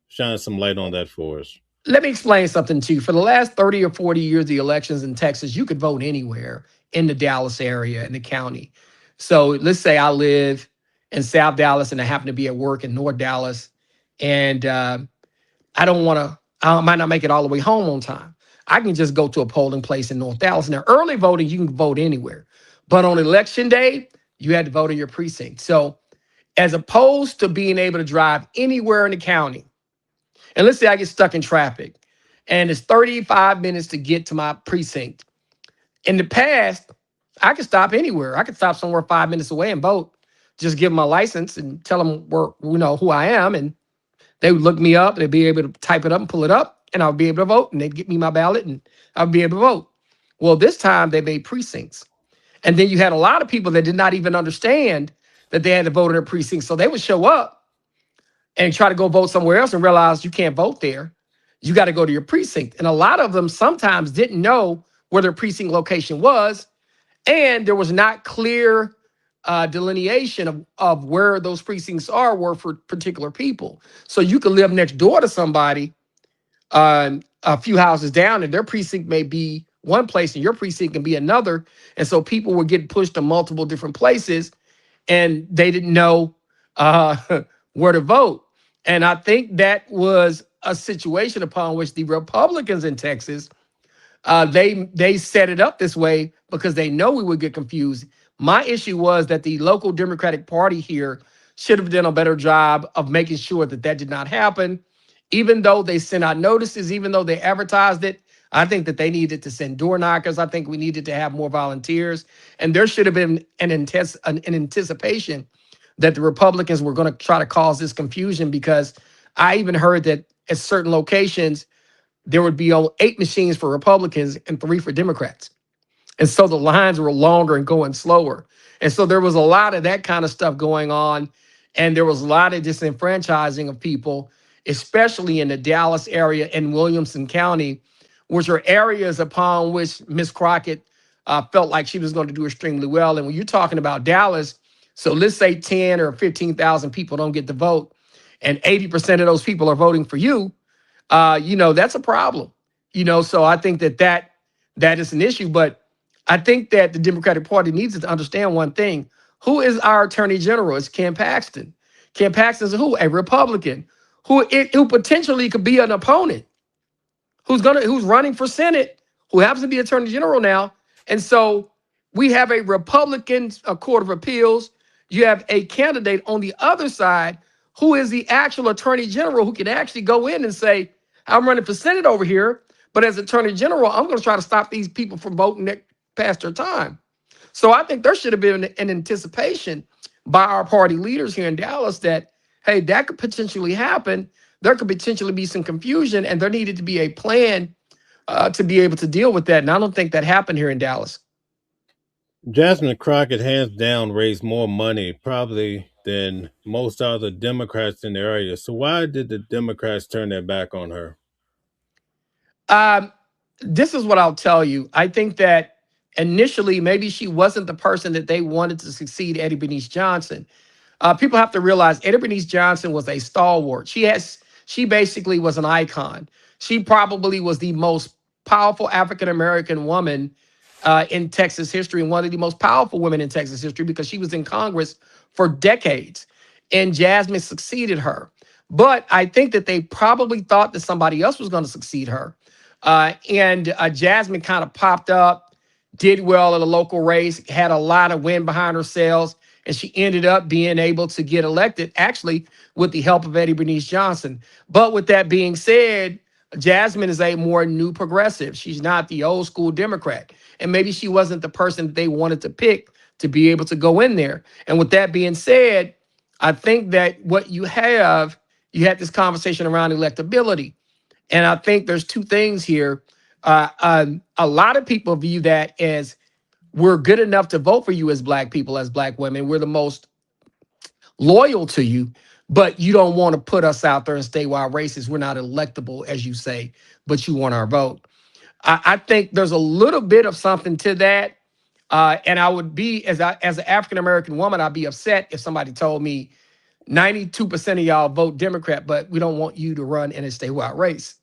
B: shine some light on that for us?
C: Let me explain something to you. For the last 30 or 40 years, the elections in Texas, you could vote anywhere in the Dallas area, in the county. So let's say I live in South Dallas and I happen to be at work in North Dallas, and I don't want to, I might not make it all the way home on time. I can just go to a polling place in North Dallas. Now, early voting, you can vote anywhere. But on election day, you had to vote in your precinct. So as opposed to being able to drive anywhere in the county, and let's say I get stuck in traffic and it's 35 minutes to get to my precinct. In the past, I could stop anywhere. I could stop somewhere 5 minutes away and vote. Just give them my license and tell them who I am. And they would look me up. They'd be able to type it up and pull it up, and I'll be able to vote. And they'd get me my ballot, and I'll be able to vote. Well, this time they made precincts. And then you had a lot of people that did not even understand that they had to vote in their precinct. So they would show up and try to go vote somewhere else and realize you can't vote there. You got to go to your precinct. And a lot of them sometimes didn't know where their precinct location was. And there was not clear delineation of where those precincts were for particular people. So you could live next door to somebody a few houses down, and their precinct may be one place and your precinct can be another. And so people were getting pushed to multiple different places and they didn't know where to vote. And I think that was a situation upon which the Republicans in Texas, they set it up this way because they know we would get confused. My issue was that the local Democratic Party here should have done a better job of making sure that that did not happen. Even though they sent out notices, even though they advertised it, I think that they needed to send door knockers. I think we needed to have more volunteers. And there should have been an anticipation that the Republicans were going to try to cause this confusion, because I even heard that at certain locations, there would be 8 machines for Republicans and 3 for Democrats. And so the lines were longer and going slower. And so there was a lot of that kind of stuff going on. And there was a lot of disenfranchising of people, especially in the Dallas area and Williamson County, which are areas upon which Ms. Crockett felt like she was going to do extremely well. And when you're talking about Dallas, so let's say 10 or 15,000 people don't get to vote, and 80% of those people are voting for you, that's a problem. So I think that is an issue. But I think that the Democratic Party needs to understand one thing. Who is our Attorney General? It's Ken Paxton. Ken Paxton is who? A Republican who potentially could be an opponent, who's running for Senate, who happens to be Attorney General now. And so we have a Republican Court of Appeals. You have a candidate on the other side who is the actual Attorney General, who can actually go in and say, I'm running for Senate over here, but as Attorney General, I'm going to try to stop these people from voting past their time. So I think there should have been an anticipation by our party leaders here in Dallas that, hey, that could potentially happen. There could potentially be some confusion, and there needed to be a plan to be able to deal with that. And I don't think that happened here in Dallas.
B: Jasmine Crockett hands down raised more money probably than most other Democrats in the area. So why did the Democrats turn their back on her?
C: This is what I'll tell you. I think that initially maybe she wasn't the person that they wanted to succeed Eddie Bernice Johnson. People have to realize Eddie Bernice Johnson was a stalwart. She basically was an icon. She probably was the most powerful African-American woman in Texas history, and one of the most powerful women in Texas history, because she was in Congress for decades, and Jasmine succeeded her. But I think that they probably thought that somebody else was going to succeed her. And Jasmine kind of popped up, did well in a local race, had a lot of wind behind her sails, and she ended up being able to get elected, actually, with the help of Eddie Bernice Johnson. But with that being said, Jasmine is a more new progressive. She's not the old school Democrat. And maybe she wasn't the person that they wanted to pick to be able to go in there. And with that being said, I think that what you had this conversation around electability. And I think there's 2 things here. A lot of people view that as, we're good enough to vote for you as Black people, as Black women. We're the most loyal to you. but you don't want to put us out there in statewide races. We're not electable, as you say, but you want our vote. I think there's a little bit of something to that. And I would be, as an African American woman, I'd be upset if somebody told me 92% of y'all vote Democrat, but we don't want you to run in a statewide race.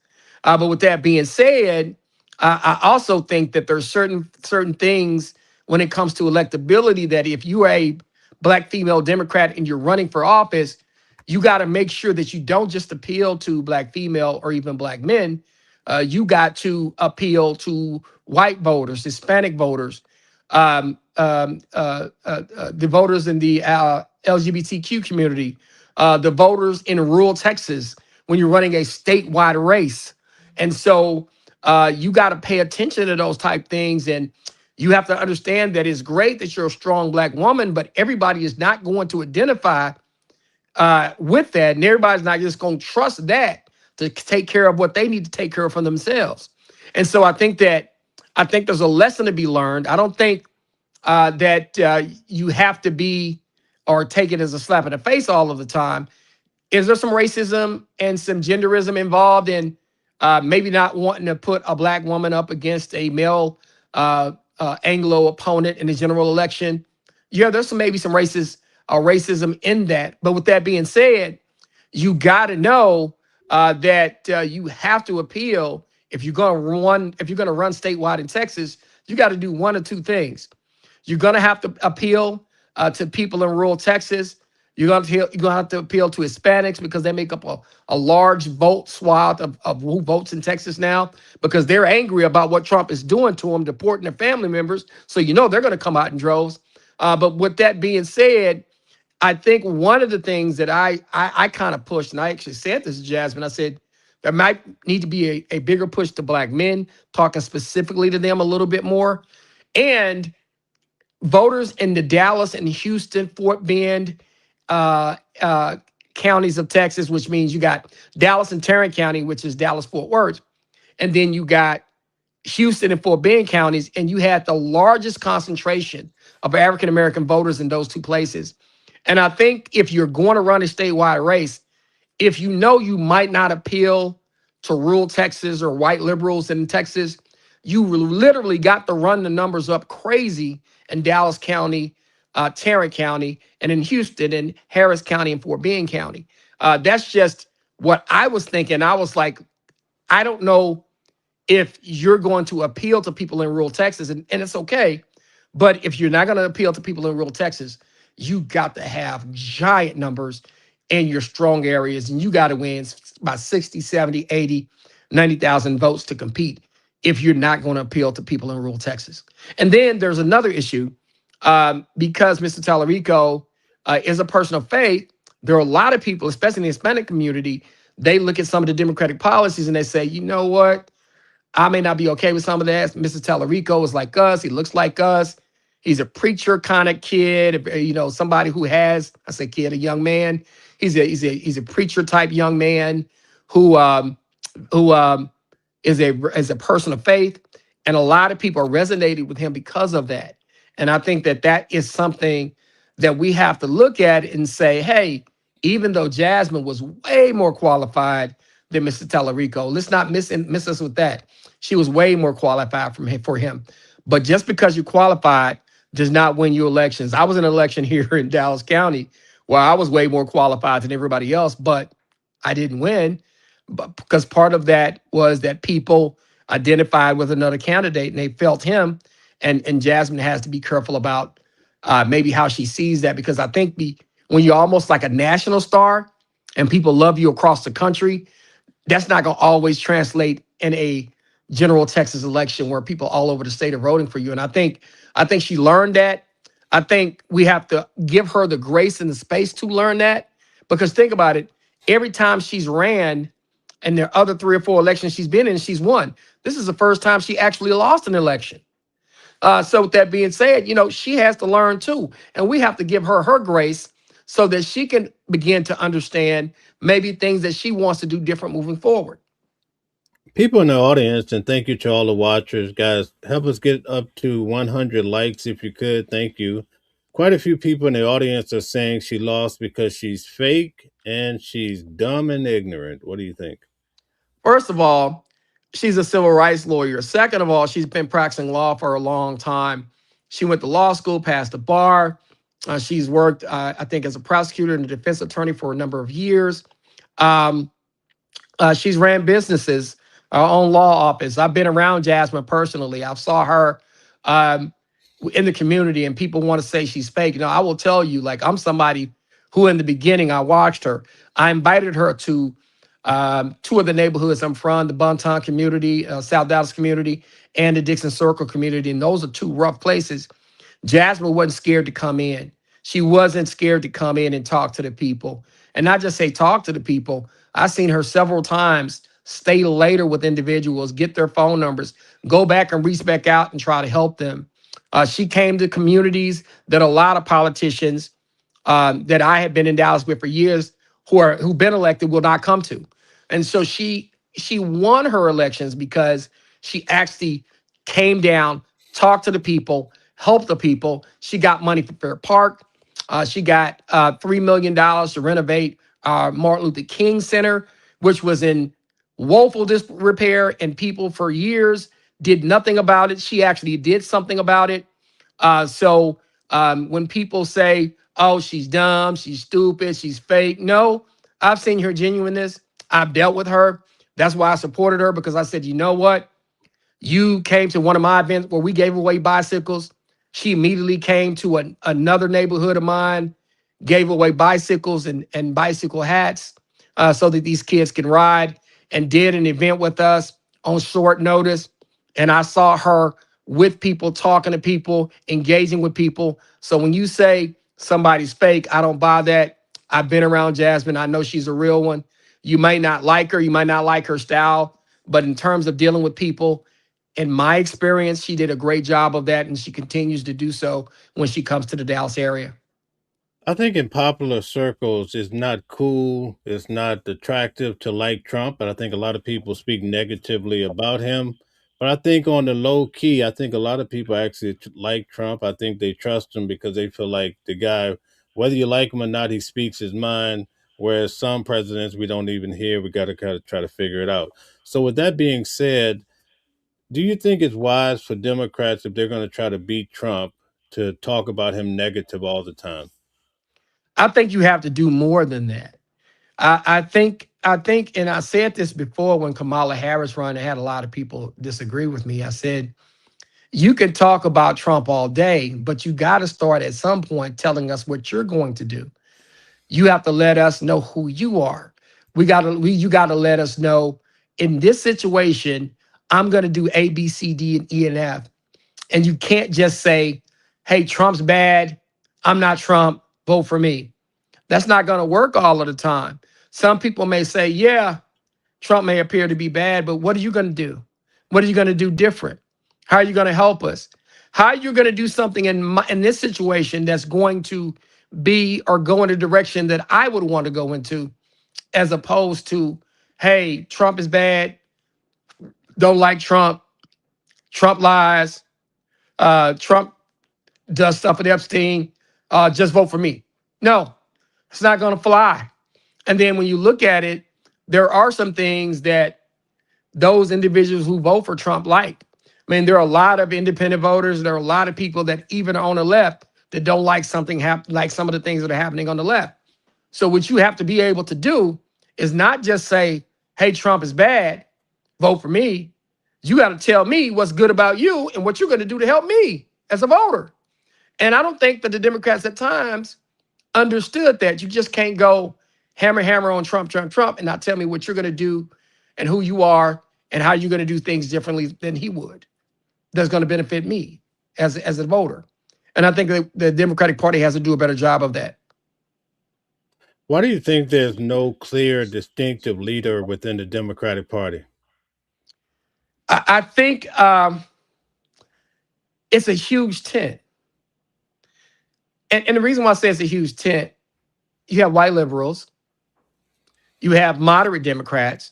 C: But with that being said, I also think that there's certain things when it comes to electability that if you are a black female Democrat and you're running for office, you got to make sure that you don't just appeal to black female or even black men. You got to appeal to white voters, Hispanic voters, the voters in the LGBTQ community, the voters in rural Texas when you're running a statewide race. And so you got to pay attention to those type things. And you have to understand that it's great that you're a strong black woman, but everybody is not going to identify with that. And everybody's not just going to trust that to take care of what they need to take care of for themselves. And so I think there's a lesson to be learned. I don't think that you have to be or take it as a slap in the face all of the time. Is there some racism and some genderism involved in maybe not wanting to put a black woman up against a male Anglo opponent in the general election? Yeah, there's maybe some racism in that. But with that being said, you got to know that you have to appeal if you're going to run statewide in Texas. You got to do one of two things. You're going to have to appeal to people in rural Texas. You're going to have to appeal to Hispanics because they make up a large vote swath of who votes in Texas now, because they're angry about what Trump is doing to them, deporting their family members. So they're going to come out in droves. But with that being said, I think one of the things that I kind of pushed, and I actually said this to Jasmine, I said there might need to be a bigger push to black men, talking specifically to them a little bit more. And voters in the Dallas and Houston, Fort Bend counties of Texas, which means you got Dallas and Tarrant County, which is Dallas-Fort Worth. And then you got Houston and Fort Bend counties, and you had the largest concentration of African-American voters in those two places. And I think if you're going to run a statewide race, if you might not appeal to rural Texas or white liberals in Texas, you literally got to run the numbers up crazy in Dallas County, Tarrant County, and in Houston and Harris County and Fort Bend County. That's just what I was thinking. I was like, I don't know if you're going to appeal to people in rural Texas, and it's okay. But if you're not going to appeal to people in rural Texas, you got to have giant numbers in your strong areas, and you got to win by 60, 70, 80, 90,000 votes to compete if you're not going to appeal to people in rural Texas. And then there's another issue. Because Mr. Tallarico is a person of faith, there are a lot of people, especially in the Hispanic community, they look at some of the Democratic policies and they say, you know what? I may not be okay with some of that. Mr. Tallarico is like us. He looks like us. He's a preacher kind of kid, somebody who has, I say kid, a young man. He's a preacher type young man who is a person of faith. And a lot of people are resonating with him because of that. And I think that is something that we have to look at and say, hey, even though Jasmine was way more qualified than Mr. Tallarico, let's not miss us with that. She was way more qualified for him. But just because you qualified does not win you elections. I was in an election here in Dallas County where I was way more qualified than everybody else, but I didn't win. But because part of that was that people identified with another candidate and they felt him. And Jasmine has to be careful about maybe how she sees that, because I think when you're almost like a national star and people love you across the country, that's not going to always translate in a general Texas election where people all over the state are voting for you. And I think she learned that. I think we have to give her the grace and the space to learn that, because think about it. Every time she's ran and there are other 3 or 4 elections she's been in, she's won. This is the first time she actually lost an election. So with that being said, she has to learn too. And we have to give her grace so that she can begin to understand maybe things that she wants to do different moving forward.
B: People in the audience, and thank you to all the watchers, guys, help us get up to 100 likes if you could. Thank you. Quite a few people in the audience are saying she lost because she's fake and she's dumb and ignorant. What do you think?
C: First of all, she's a civil rights lawyer. Second of all, she's been practicing law for a long time. She went to law school, passed the bar. She's worked, I think, as a prosecutor and a defense attorney for a number of years. Um, she's ran businesses, her own law office. I've been around Jasmine personally. I saw her um, in the community, and people want to say she's fake. You know, I will tell you, like, I'm somebody who, in the beginning, I watched her. I invited her to two of the neighborhoods I'm from, the Bonton community, South Dallas community, and the Dixon Circle community. And those are two rough places. Jasmine wasn't scared to come in. She wasn't scared to come in and talk to the people. And not just say talk to the people. I've seen her several times stay later with individuals, get their phone numbers, go back and reach back out and try to help them. She came to communities that a lot of politicians that I had been in Dallas with for years who've been elected will not come to. And so she won her elections because she actually came down, talked to the people, helped the people. She got money for Fair Park. She got $3 million to renovate Martin Luther King Center, which was in woeful disrepair, and people for years did nothing about it. She actually did something about it. So when people say, oh, she's dumb, she's stupid, she's fake, no, I've seen her genuineness. I've dealt with her. That's why I supported her, because I said, you know what? You came to one of my events where we gave away bicycles. She immediately came to another neighborhood of mine, gave away bicycles and bicycle hats so that these kids can ride, and did an event with us on short notice. And I saw her with people, talking to people, engaging with people. So when you say somebody's fake, I don't buy that. I've been around Jasmine. I know she's a real one. You may not like her. You might not like her style. But in terms of dealing with people, in my experience, she did a great job of that, and she continues to do so when she comes to the Dallas area.
B: I think in popular circles, it's not cool, it's not attractive to like Trump, but I think a lot of people speak negatively about him. But I think on the low key, I think a lot of people actually like Trump. I think they trust him because they feel like the guy, whether you like him or not, he speaks his mind. Whereas some presidents we don't even hear, we got to kind of try to figure it out. So, with that being said, do you think it's wise for Democrats, if they're going to try to beat Trump, to talk about him negative all the time?
C: I think you have to do more than that. I think, and I said this before when Kamala Harris ran, I had a lot of people disagree with me. I said, you can talk about Trump all day, but you got to start at some point telling us what you're going to do. You have to let us know who you are. You got to let us know, in this situation, I'm going to do A, B, C, D, and E, and F. And you can't just say, hey, Trump's bad. I'm not Trump. Vote for me. That's not going to work all of the time. Some people may say, yeah, Trump may appear to be bad, but what are you going to do? What are you going to do different? How are you going to help us? How are you going to do something in this situation that's going to be or go in a direction that I would want to go into, as opposed to, hey, Trump is bad. Don't like Trump. Trump lies. Trump does stuff with Epstein. Just vote for me. No, it's not going to fly. And then when you look at it, there are some things that those individuals who vote for Trump like. I mean, there are a lot of independent voters. There are a lot of people that even on the left that don't like like some of the things that are happening on the left. So what you have to be able to do is not just say, hey, Trump is bad, vote for me. You got to tell me what's good about you and what you're going to do to help me as a voter. And I don't think that the Democrats at times understood that. You just can't go hammer on Trump, Trump, Trump, and not tell me what you're going to do and who you are and how you're going to do things differently than he would. That's going to benefit me as a voter. And I think that the Democratic Party has to do a better job of that.
B: Why do you think there's no clear, distinctive leader within the Democratic Party?
C: I think it's a huge tent. And the reason why I say it's a huge tent, you have white liberals, you have moderate Democrats,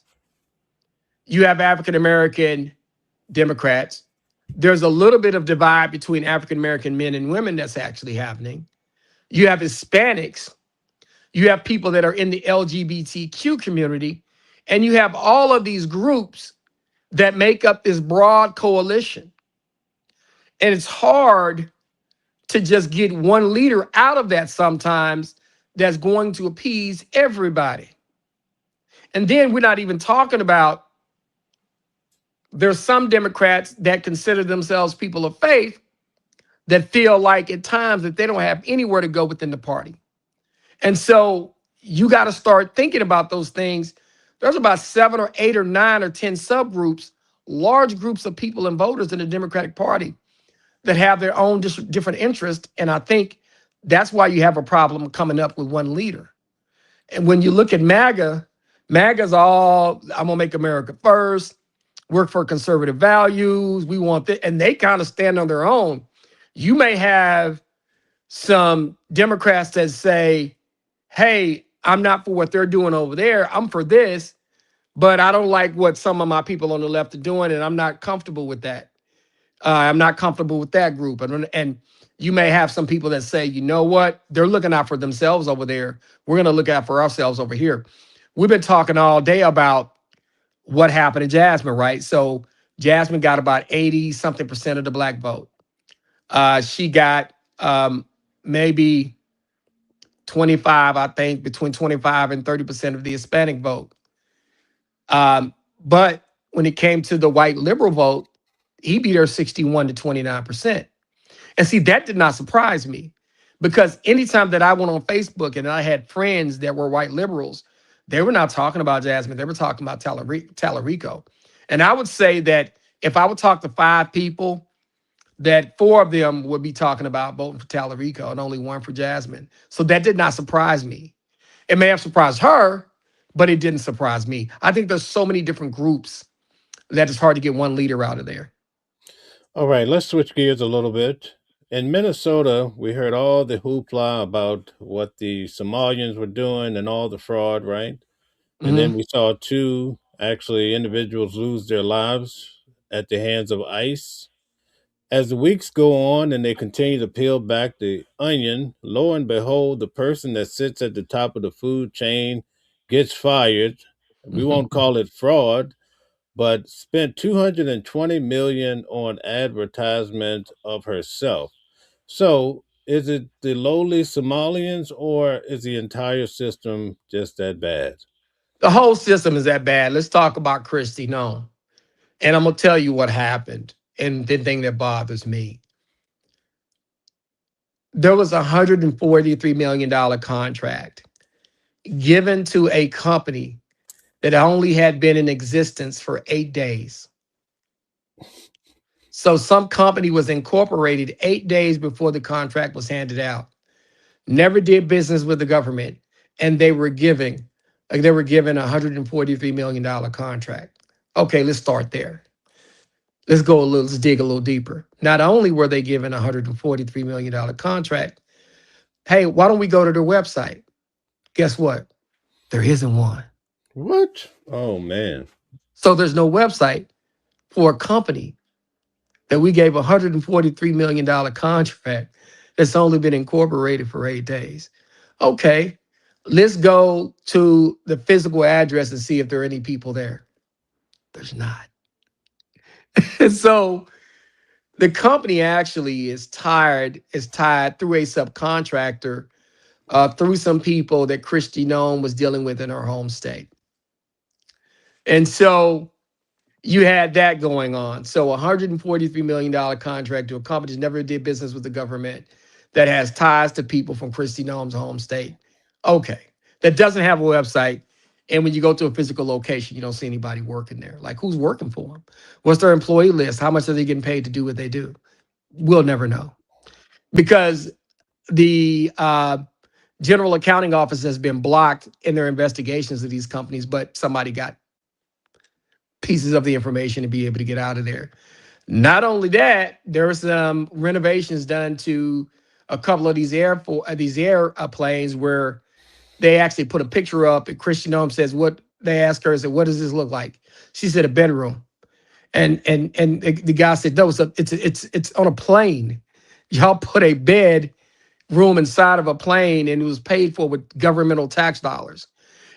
C: you have African American Democrats. There's a little bit of divide between African American men and women that's actually happening. You have Hispanics. You have people that are in the LGBTQ community, and you have all of these groups that make up this broad coalition. And it's hard to just get one leader out of that sometimes that's going to appease everybody. And then we're not even talking about there's some Democrats that consider themselves people of faith that feel like at times that they don't have anywhere to go within the party. And so you got to start thinking about those things. There's about 7 or 8 or 9 or 10 subgroups, large groups of people and voters in the Democratic Party that have their own different interests. And I think that's why you have a problem coming up with one leader. And when you look at MAGA, MAGA's all, I'm going to make America first, work for conservative values. We want that. And they kind of stand on their own. You may have some Democrats that say, hey, I'm not for what they're doing over there. I'm for this, but I don't like what some of my people on the left are doing, and I'm not comfortable with that. I'm not comfortable with that group. And you may have some people that say, you know what? They're looking out for themselves over there. We're going to look out for ourselves over here. We've been talking all day about what happened to Jasmine, right? So Jasmine got about 80 something percent of the black vote. She got maybe 25, I think, between 25 and 30% of the Hispanic vote. But when it came to the white liberal vote, he beat her 61 to 29%. And see, that did not surprise me, because anytime that I went on Facebook and I had friends that were white liberals, they were not talking about Jasmine. They were talking about Tallarico. And I would say that if I would talk to 5 people, that 4 of them would be talking about voting for Tallarico and only 1 for Jasmine. So that did not surprise me. It may have surprised her, but it didn't surprise me. I think there's so many different groups that it's hard to get one leader out of there.
B: All right, let's switch gears a little bit. In Minnesota, we heard all the hoopla about what the Somalians were doing and all the fraud, right? And then we saw 2 actually individuals lose their lives at the hands of ICE. As the weeks go on and they continue to peel back the onion, lo and behold, the person that sits at the top of the food chain gets fired. We won't call it fraud, but spent $220 million on advertisement of herself. So is it the lowly Somalians, or is the entire system just that bad?
C: The whole system is that bad. Let's talk about Christy Nome. And I'm going to tell you what happened. And the thing that bothers me. There was a $143 million contract given to a company that only had been in existence for 8 days. So some company was incorporated 8 days before the contract was handed out. Never did business with the government, and they were given a $143 million contract. Okay, let's start there. Let's dig a little deeper. Not only were they given a $143 million contract, hey, why don't we go to their website? Guess what? There isn't one.
B: What? Oh, man.
C: So there's no website for a company that we gave a $143 million contract that's only been incorporated for 8 days. Okay, let's go to the physical address and see if there are any people there. There's not. So the company actually is tied through a subcontractor, through some people that Christy Nome was dealing with in her home state. And so you had that going on. So a $143 million contract to a company that never did business with the government, that has ties to people from Christy Nome's home state. Okay, that doesn't have a website. And when you go to a physical location, you don't see anybody working there. Like, who's working for them? What's their employee list? How much are they getting paid to do what they do? We'll never know, because the General Accounting Office has been blocked in their investigations of these companies, but somebody got pieces of the information to be able to get out of there. Not only that, there were some renovations done to a couple of these airplanes where they actually put a picture up, and Christy Nome says, what they asked her, said, what does this look like? She said, a bedroom. And the guy said, no, it's on a plane. Y'all put a bed room inside of a plane, and it was paid for with governmental tax dollars.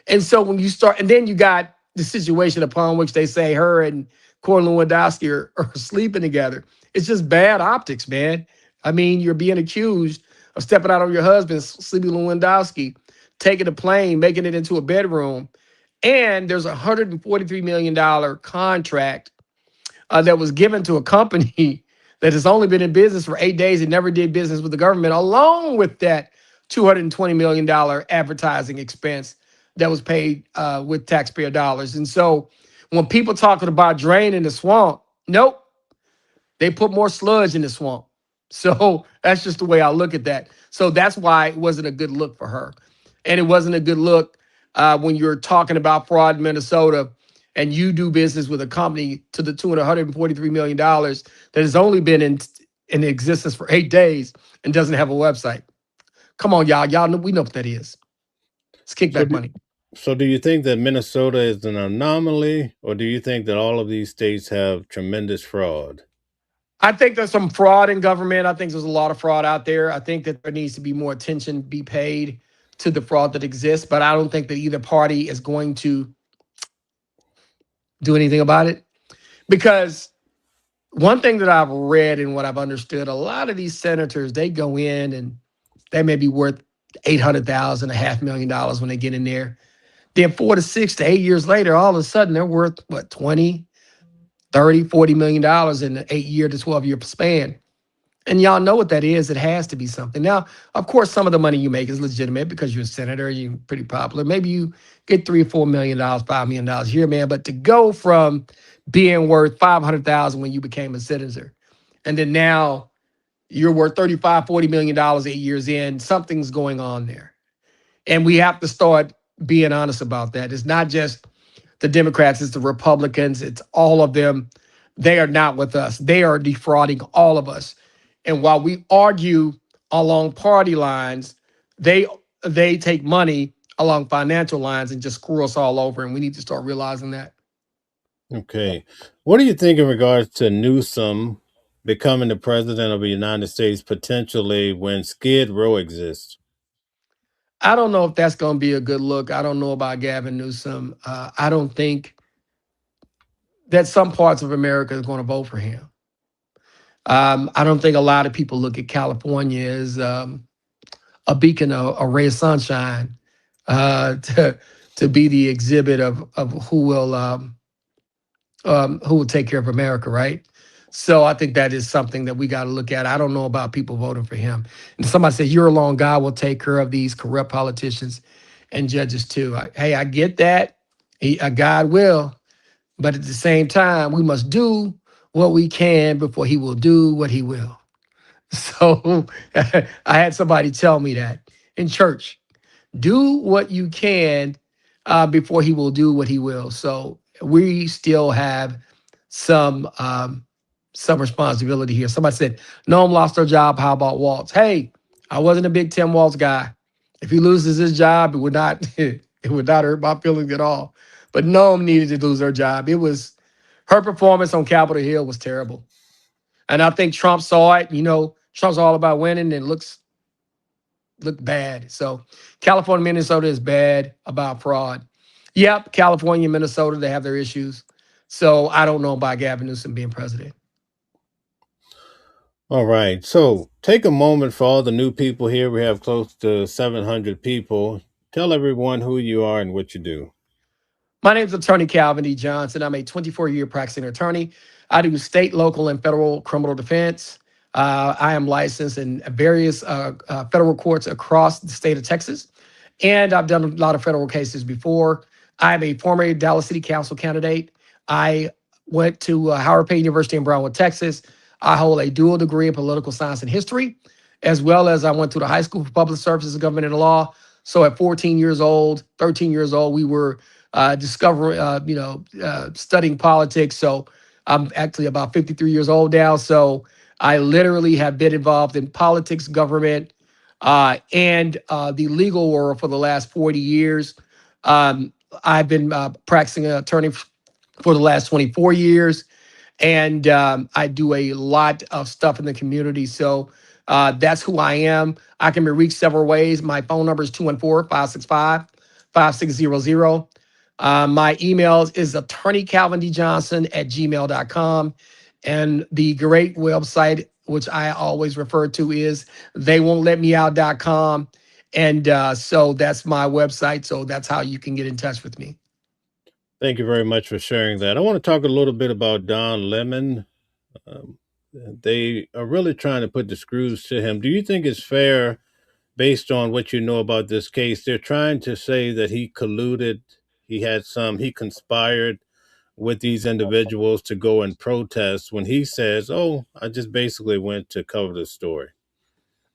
C: And so when you start, and then you got the situation upon which they say her and Corey Lewandowski are sleeping together. It's just bad optics, man. I mean, you're being accused of stepping out on your husband, sleeping with Lewandowski, taking a plane, making it into a bedroom. And there's a $143 million contract that was given to a company that has only been in business for 8 days and never did business with the government, along with that $220 million advertising expense that was paid with taxpayer dollars. And so when people talking about draining the swamp, nope, they put more sludge in the swamp. So that's just the way I look at that. So that's why it wasn't a good look for her. And it wasn't a good look when you're talking about fraud in Minnesota and you do business with a company to the tune of $143 million that has only been in existence for 8 days and doesn't have a website. Come on, y'all. Y'all know we know what that is. It's
B: So,
C: kickback money.
B: so do you think that Minnesota is an anomaly, or do you think that all of these states have tremendous fraud?
C: I think there's some fraud in government. I think there's a lot of fraud out there. I think that there needs to be more attention be paid to the fraud that exists, but I don't think that either party is going to do anything about it. Because one thing that I've read and what I've understood, a lot of these senators, they go in and they may be worth 800,000, $500,000 when they get in there. Then 4 to 6 to 8 years later, all of a sudden they're worth what, 20, 30, $40 million in an 8 year to 12 year span. And y'all know what that is. It has to be something. Now, of course, some of the money you make is legitimate because you're a senator, you're pretty popular. Maybe you get $3 or $4 million, $5 million a year, man. But to go from being worth 500,000 when you became a senator, and then now you're worth 35, $40 million 8 years in, something's going on there. And we have to start being honest about that. It's not just the Democrats, it's the Republicans, it's all of them. They are not with us. They are defrauding all of us. And while we argue along party lines, they they take money along financial lines and just screw us all over. And we need to start realizing that.
B: Okay. What do you think in regards to Newsom becoming the president of the United States potentially when Skid Row exists?
C: I don't know if that's going to be a good look. I don't know about Gavin Newsom. I don't think that some parts of America is going to vote for him. I don't think a lot of people look at California as a beacon, a ray of sunshine, to be the exhibit of who will take care of America, right? So I think that is something that we got to look at. I don't know about people voting for him. And somebody said, "You're alone. God will take care of these corrupt politicians and judges too." Hey, I get that. God will, but at the same time, we must do what we can before He will do what He will. So I had somebody tell me that in church. Do what you can before He will do what He will. So we still have some um, some responsibility here. Somebody said, Noam lost her job. How about Waltz? Hey, I wasn't a big Tim Waltz guy. If he loses his job, it would not it would not hurt my feelings at all. But Noam needed to lose her job. It was her performance on Capitol Hill was terrible. And I think Trump saw it. You know, Trump's all about winning and look bad. So California, Minnesota is bad about fraud. Yep, California, Minnesota, they have their issues. So I don't know about Gavin Newsom being president.
B: All right. So take a moment for all the new people here. We have close to 700 people. Tell everyone who you are and what you do.
C: My name is Attorney Calvin D. Johnson. I'm a 24-year practicing attorney. I do state, local, and federal criminal defense. I am licensed in various federal courts across the state of Texas, and I've done a lot of federal cases before. I'm a former Dallas City Council candidate. I went to Howard Payne University in Brownwood, Texas. I hold a dual degree in political science and history, as well as I went to the High School for Public Services and Government and Law. So at 14 years old, 13 years old, we were studying politics. So I'm actually about 53 years old now. So I literally have been involved in politics, government, and the legal world for the last 40 years. I've been practicing an attorney for the last 24 years. And I do a lot of stuff in the community. So That's who I am. I can be reached several ways. My phone number is 214-565-5600. My email is attorneycalvindjohnson@gmail.com. And the great website, which I always refer to, is theywon'tletmeout.com. And so that's my website. So that's how you can get in touch with me.
B: Thank you very much for sharing that. I want to talk a little bit about Don Lemon. Um, they are really trying to put the screws to him. Do you think it's fair, based on what you know about this case? They're trying to say that he colluded, he conspired with these individuals to go and protest when he says, "Oh, I just basically went to cover the story."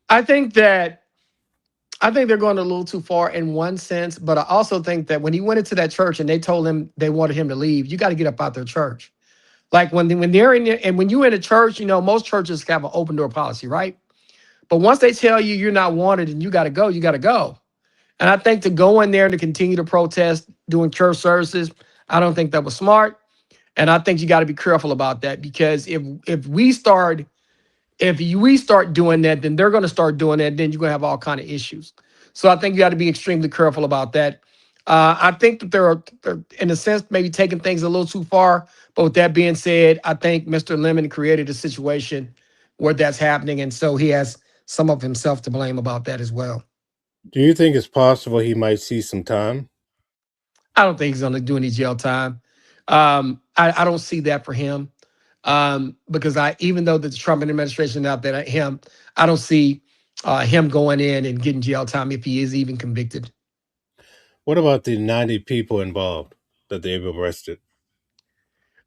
C: I think that I think they're going a little too far in one sense, but I also think that when he went into that church and they told him they wanted him to leave, you got to get up out their church. Like when they're in there, and when you're in a church, most churches have an open door policy, right? But once they tell you you're not wanted and you got to go, you got to go. And I think to go in there to continue to protest doing church services, I don't think that was smart. And I think you got to be careful about that, because if we start doing that, then they're going to start doing that. Then you're going to have all kind of issues. So I think you got to be extremely careful about that. I think that they're, in a sense, maybe taking things a little too far. But with that being said, I think Mr. Lemon created a situation where that's happening. And so he has some of himself to blame about that as well.
B: Do you think it's possible he might see some time?
C: I don't think he's going to do any jail time. I don't see that for him, because even though the Trump administration out there, I don't see him going in and getting jail time if he is even convicted.
B: What about the 90 people involved that they've arrested?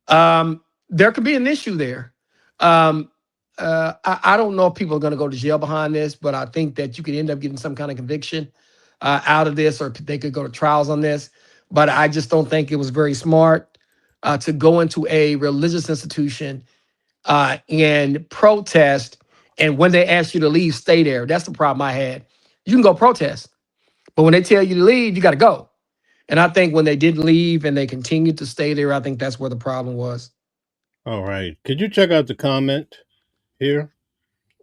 C: There could be an issue there. Um, I don't know if people are going to go to jail behind this, but I think that you could end up getting some kind of conviction out of this, or they could go to trials on this. But I just don't think it was very smart to go into a religious institution and protest. And when they ask you to leave, stay there. That's the problem I had. You can go protest, but when they tell you to leave, you got to go. And I think when they didn't leave and they continued to stay there, I think that's where the problem was.
B: All right. Could you check out the comment here?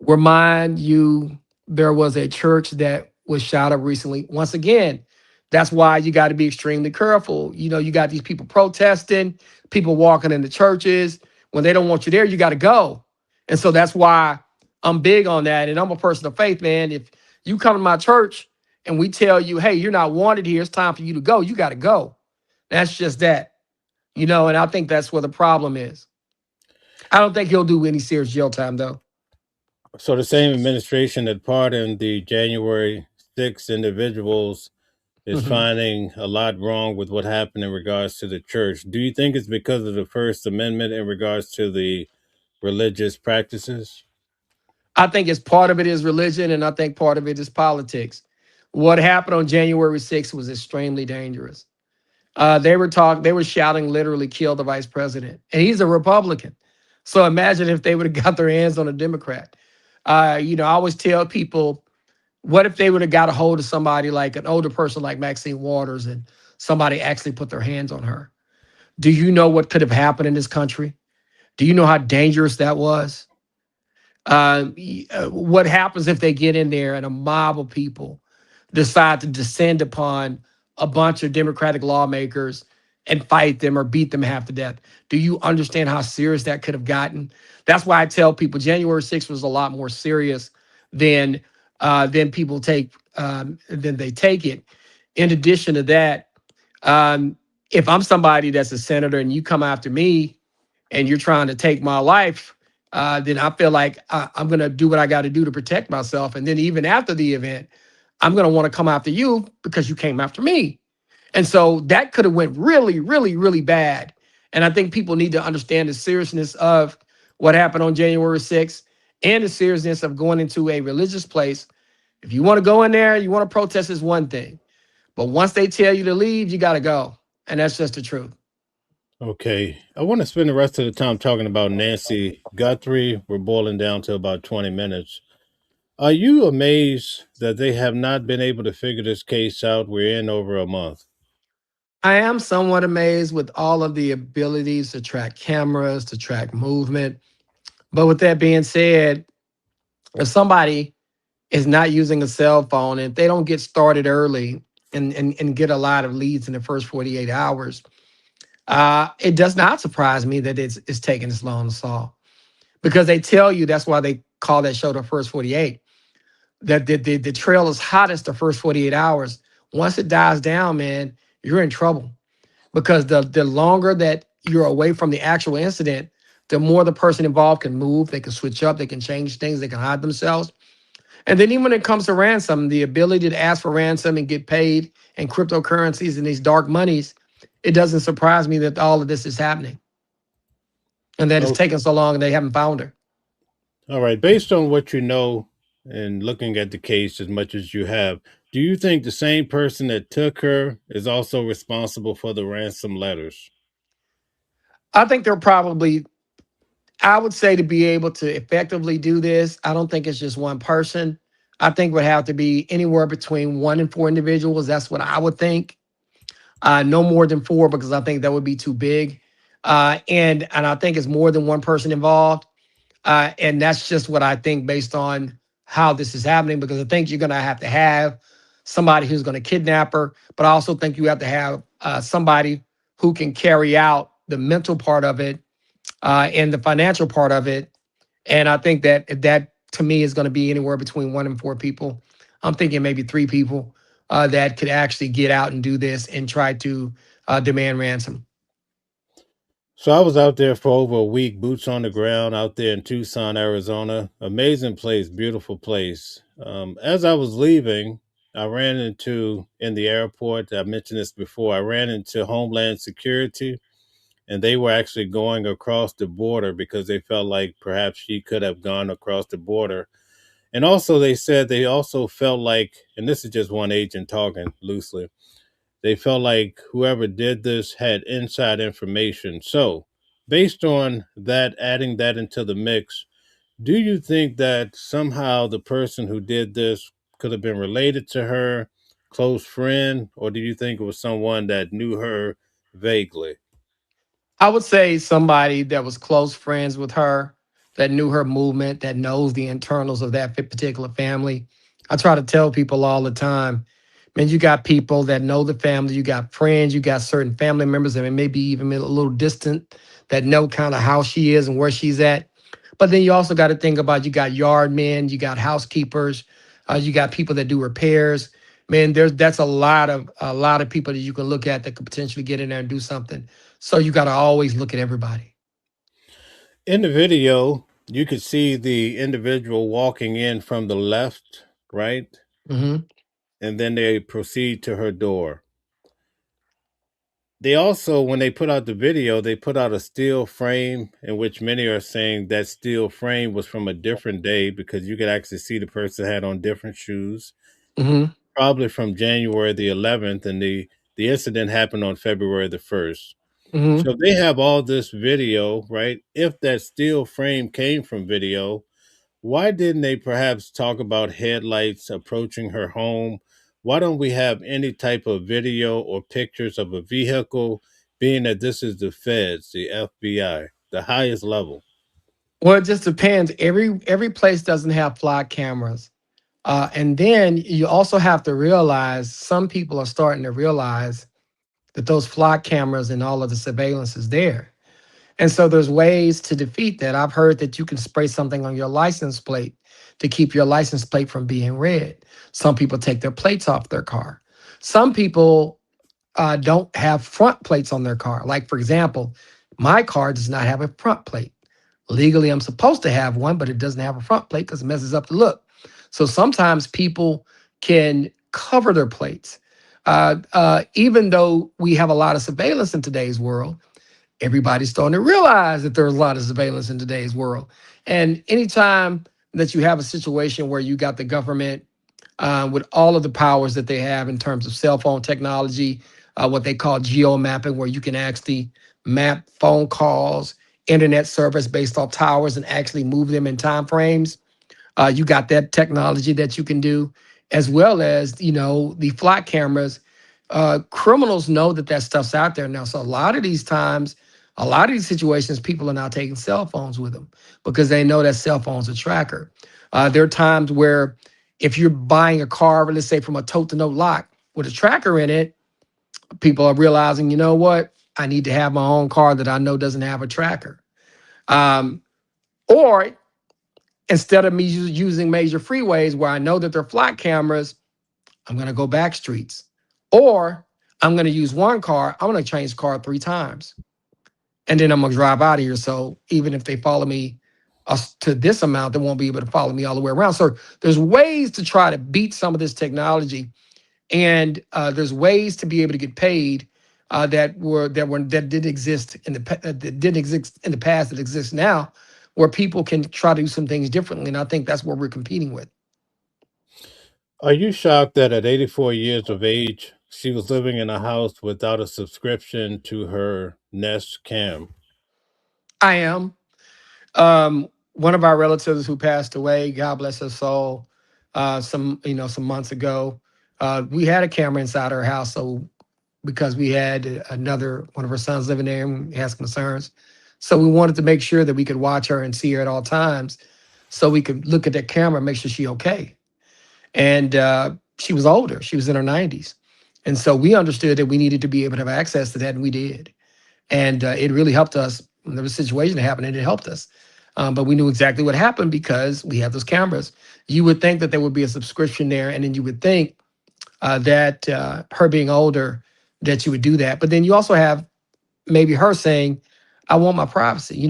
C: Remind you, there was a church that was shot up recently. Once again, that's why you got to be extremely careful. You got these people protesting, people walking into churches. When they don't want you there, you got to go. And so that's why I'm big on that. And I'm a person of faith, man. If you come to my church and we tell you, hey, you're not wanted here, it's time for you to go, you got to go. That's just that. And I think that's where the problem is. I don't think he'll do any serious jail time, though.
B: So the same administration that pardoned the January 6 individuals is
C: Mhm.
B: finding a lot wrong with what happened in regards to the church. Do you think it's because of the First Amendment in regards to the religious practices?
C: I think it's part of it is religion, and I think part of it is politics. What happened on January 6th was extremely dangerous. They were shouting, literally, kill the vice president. And he's a Republican. So imagine if they would have got their hands on a Democrat. I always tell people, what if they would have got a hold of somebody like an older person like Maxine Waters and somebody actually put their hands on her? Do you know what could have happened in this country? Do you know how dangerous that was? What happens if they get in there and a mob of people decide to descend upon a bunch of Democratic lawmakers and fight them or beat them half to death? Do you understand how serious that could have gotten? That's why I tell people January 6th was a lot more serious than people take than they take it. In addition to that, if I'm somebody that's a senator and you come after me and you're trying to take my life, then I feel like I'm going to do what I got to do to protect myself. And then even after the event, I'm going to want to come after you because you came after me. And so that could have went really, really, really bad. And I think people need to understand the seriousness of what happened on January 6th and the seriousness of going into a religious place. If you want to go in there, you want to protest is one thing. But once they tell you to leave, you got to go. And that's just the truth.
B: Okay. I want to spend the rest of the time talking about Nancy Guthrie. We're boiling down to about 20 minutes. Are you amazed that they have not been able to figure this case out? We're in over a month.
C: I am somewhat amazed with all of the abilities to track cameras, to track movement. But with that being said, If somebody is not using a cell phone, and if they don't get started early and get a lot of leads in the first 48 hours, it does not surprise me that it's taking this long to solve, because they tell you that's why they call that show the first 48, that the trail is hottest the first 48 hours. Once it dies down, man, you're in trouble, because the longer that you're away from the actual incident, the more the person involved can move, they can switch up, they can change things, they can hide themselves. And then even when it comes to ransom, the ability to ask for ransom and get paid in cryptocurrencies and these dark monies, it doesn't surprise me that all of this is happening and that it's
B: Okay.
C: taken so long and they haven't found her.
B: All right. Based on what you know and looking at the case as much as you have, do you think the same person that took her is also responsible for the ransom letters?
C: I think they're probably, I would say, to be able to effectively do this, I don't think it's just one person. I think it would have to be anywhere between 1 and 4 individuals. That's what I would think. No more than 4, because I think that would be too big. And I think it's more than one person involved. And that's just what I think based on how this is happening, because I think you're going to have somebody who's going to kidnap her, but I also think you have to have somebody who can carry out the mental part of it and the financial part of it. And I think that to me is going to be anywhere between 1 and 4 people. I'm thinking maybe 3 people that could actually get out and do this and try to demand ransom.
B: So I was out there for over a week, boots on the ground, out there in Tucson, Arizona. Amazing place, beautiful place. As I was leaving, I ran into in the airport. I mentioned this before. I ran into Homeland Security, and they were actually going across the border because they felt like perhaps she could have gone across the border. And also, they said they also felt like, and this is just one agent talking loosely, they felt like whoever did this had inside information. So, based on that, adding that into the mix, do you think that somehow the person who did this could have been related to her, close friend, or do you think it was someone that knew her vaguely?
C: I would say somebody that was close friends with her, that knew her movement, that knows the internals of that particular family. I try to tell people all the time, man, you got people that know the family, you got friends, you got certain family members that maybe even a little distant, that know kind of how she is and where she's at. But then you also got to think about, you got yard men, you got housekeepers, you got people that do repairs. Man, that's a lot of people that you can look at that could potentially get in there and do something. So you got to always look at everybody.
B: In the video, you could see the individual walking in from the left, right?
C: Hmm.
B: And then they proceed to her door. They also, when they put out the video, they put out a still frame in which many are saying that still frame was from a different day because you could actually see the person had on different shoes,
C: Hmm.
B: probably from January the 11th, and the incident happened on February the 1st.
C: Hmm.
B: So they have all this video, right? If that still frame came from video, why didn't they perhaps talk about headlights approaching her home? Why don't we have any type of video or pictures of a vehicle, being that this is the feds, the FBI, the highest level?
C: Well, it just depends. Every place doesn't have flock cameras. And then you also have to realize, some people are starting to realize that those flock cameras and all of the surveillance is there. And so there's ways to defeat that. I've heard that you can spray something on your license plate to keep your license plate from being read. Some people take their plates off their car. Some people don't have front plates on their car. Like, for example, my car does not have a front plate. Legally, I'm supposed to have one, but it doesn't have a front plate because it messes up the look. So sometimes people can cover their plates. Even though we have a lot of surveillance in today's world, everybody's starting to realize that there's a lot of surveillance in today's world. And anytime that you have a situation where you got the government with all of the powers that they have in terms of cell phone technology, what they call geo mapping, where you can actually map phone calls, internet service based off towers and actually move them in time frames. You got that technology that you can do, as well as, the flock cameras. Criminals know that that stuff's out there now. So a lot of these times, A lot of these situations, people are now taking cell phones with them because they know that cell phone's a tracker. There are times where if you're buying a car, let's say from a tote to note lock with a tracker in it, people are realizing, you know what? I need to have my own car that I know doesn't have a tracker. Um, or instead of me using major freeways where I know that there are flat cameras, I'm going to go back streets. Or I'm going to use one car, I'm going to change car 3 times. And then I'm going to drive out of here. So even if they follow me to this amount, they won't be able to follow me all the way around. So there's ways to try to beat some of this technology. And there's ways to be able to get paid that didn't exist in the past that exists now, where people can try to do some things differently. And I think that's what we're competing with.
B: Are you shocked that at 84 years of age, she was living in a house without a subscription to her Nest Cam?
C: I am. One of our relatives who passed away, God bless her soul, some months ago, we had a camera inside our house. So because we had another one of her sons living there and he has concerns, so we wanted to make sure that we could watch her and see her at all times, so we could look at that camera and make sure she okay. And she was older; she was in her 90s, and so we understood that we needed to be able to have access to that, and we did. And it really helped us when there was a situation that happened, and it helped us. But we knew exactly what happened because we have those cameras. You would think that there would be a subscription there, and then you would think that her being older, that you would do that. But then you also have maybe her saying, I want my privacy.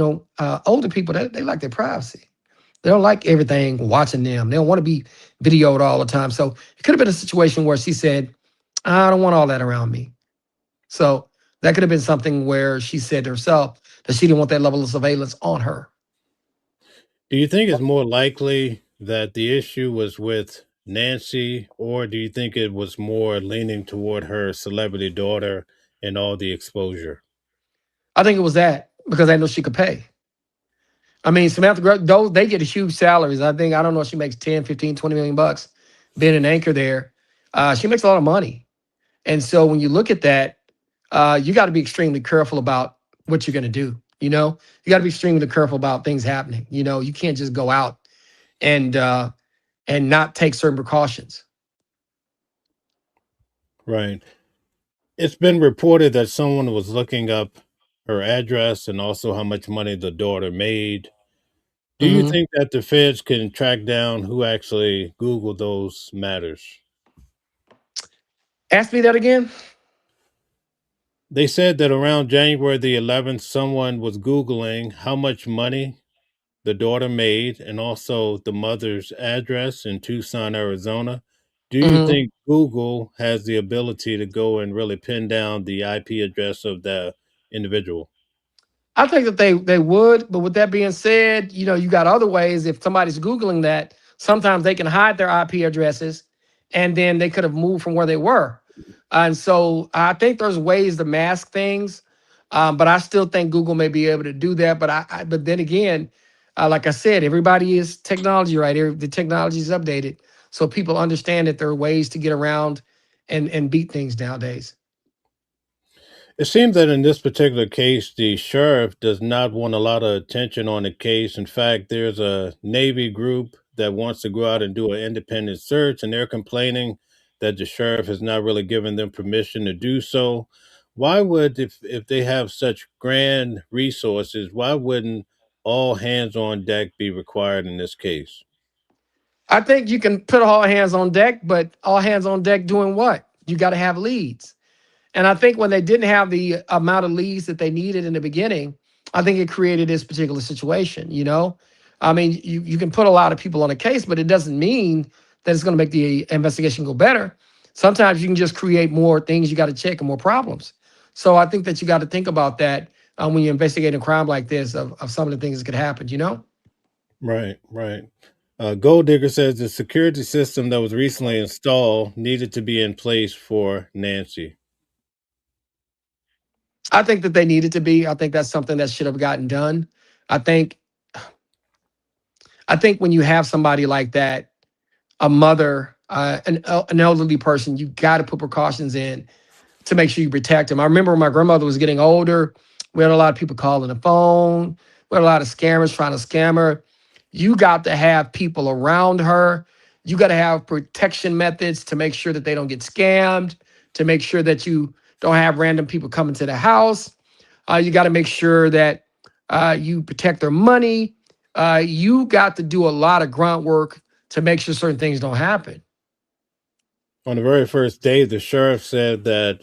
C: Older people, they like their privacy. They don't like everything watching them. They don't want to be videoed all the time. So it could have been a situation where she said, I don't want all that around me. So that could have been something where she said herself that she didn't want that level of surveillance on her.
B: Do you think it's more likely that the issue was with Nancy, or do you think it was more leaning toward her celebrity daughter and all the exposure?
C: I think it was that because they know she could pay. I mean, Samantha, those they get huge salaries. I don't know if she makes 10, 15, 20 million bucks being an anchor there. She makes a lot of money. And so when you look at that, you got to be extremely careful about what you're going to do. You got to be extremely careful about things happening. You can't just go out and not take certain precautions.
B: Right. It's been reported that someone was looking up her address and also how much money the daughter made. Do you
C: Hmm.
B: think that the feds can track down who actually Googled those matters?
C: Ask me that again.
B: They said that around January the 11th, someone was Googling how much money the daughter made and also the mother's address in Tucson, Arizona. Do you
C: Hmm.
B: think Google has the ability to go and really pin down the IP address of the individual?
C: I think that they would, but with that being said, you got other ways. If somebody's Googling that, sometimes they can hide their IP addresses and then they could have moved from where they were. And so I think there's ways to mask things. But I still think Google may be able to do that. But then again, like I said, everybody is technology, right? The technology is updated. So people understand that there are ways to get around and beat things nowadays.
B: It seems that in this particular case, the sheriff does not want a lot of attention on the case. In fact, there's a Navy group that wants to go out and do an independent search, and they're complaining that the sheriff has not really given them permission to do so. Why would, if they have such grand resources, why wouldn't all hands on deck be required in this case?
C: I think you can put all hands on deck, but all hands on deck doing what? You got to have leads. And I think when they didn't have the amount of leads that they needed in the beginning, I think it created this particular situation. I mean, you can put a lot of people on a case, but it doesn't mean that it's going to make the investigation go better. Sometimes you can just create more things you got to check and more problems. So I think that you got to think about that when you're investigating a crime like this of some of the things that could happen.
B: Right, right. Gold Digger says the security system that was recently installed needed to be in place for Nancy.
C: I think that they needed to be. I think that's something that should have gotten done. I think I think when you have somebody like that, a mother, an elderly person, you got to put precautions in to make sure you protect them. I remember when my grandmother was getting older, We had a lot of people calling the phone. We had a lot of scammers trying to scam her. You got to have people around her. You got to have protection methods to make sure that they don't get scammed, to make sure that you don't have random people coming to the house. You got to make sure that you protect their money. You got to do a lot of grunt work to make sure certain things don't happen.
B: On the very first day, the sheriff said that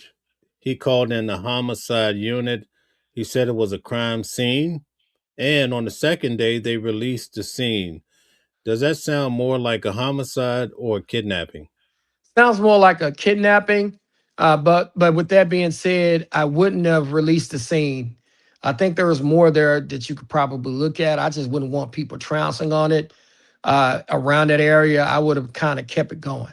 B: he called in the homicide unit. He said it was a crime scene. And on the second day, they released the scene. Does that sound more like a homicide or a kidnapping?
C: Sounds more like a kidnapping. But with that being said, I wouldn't have released the scene. I think there was more there that you could probably look at. I just wouldn't want people trouncing on it around that area. I would have kind of kept it going.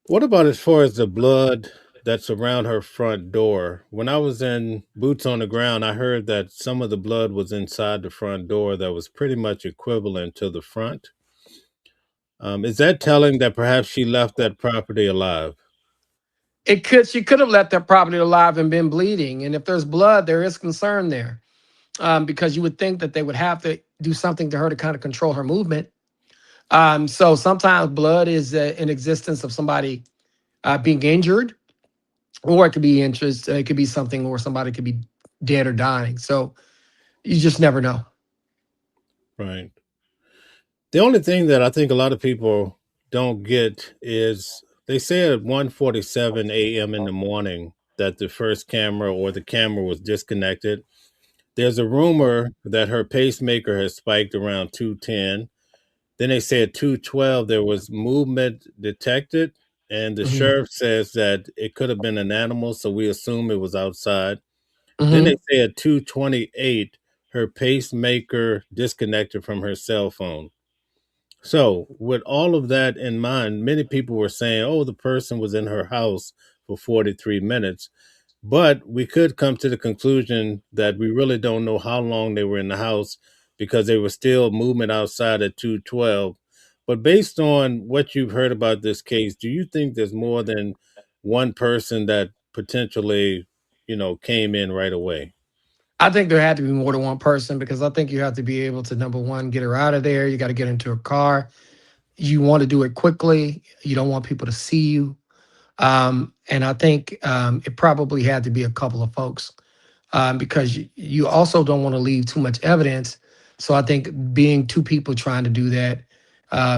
B: What about as far as the blood that's around her front door? When I was in boots on the ground, I heard that some of the blood was inside the front door that was pretty much equivalent to the front. Is that telling that perhaps she left that property alive?
C: She could have left that property alive and been bleeding. And if there's blood, there is concern there, because you would think that they would have to do something to her to kind of control her movement. So sometimes blood is in existence of somebody being injured, or it could be interest. It could be something where somebody could be dead or dying. So you just never know.
B: Right. The only thing that I think a lot of people don't get is they say at 1:47 a.m. in the morning that the first camera or the camera was disconnected. There's a rumor that her pacemaker has spiked around 210. Then they say at 212 there was movement detected, and the
C: Hmm.
B: sheriff says that it could have been an animal, so we assume it was outside. Then they
C: Hmm.
B: say at 228 her pacemaker disconnected from her cell phone. So, with all of that in mind, many people were saying, oh, the person was in her house for 43 minutes. But we could come to the conclusion that we really don't know how long they were in the house because they were still movement outside at 212. But based on what you've heard about this case, do you think there's more than one person that potentially, came in right away?
C: I think there had to be more than one person, because I think you have to be able to, number one, get her out of there. You got to get into a car. You want to do it quickly. You don't want people to see you. And I think it probably had to be a couple of folks, because you also don't want to leave too much evidence. So I think being two people trying to do that,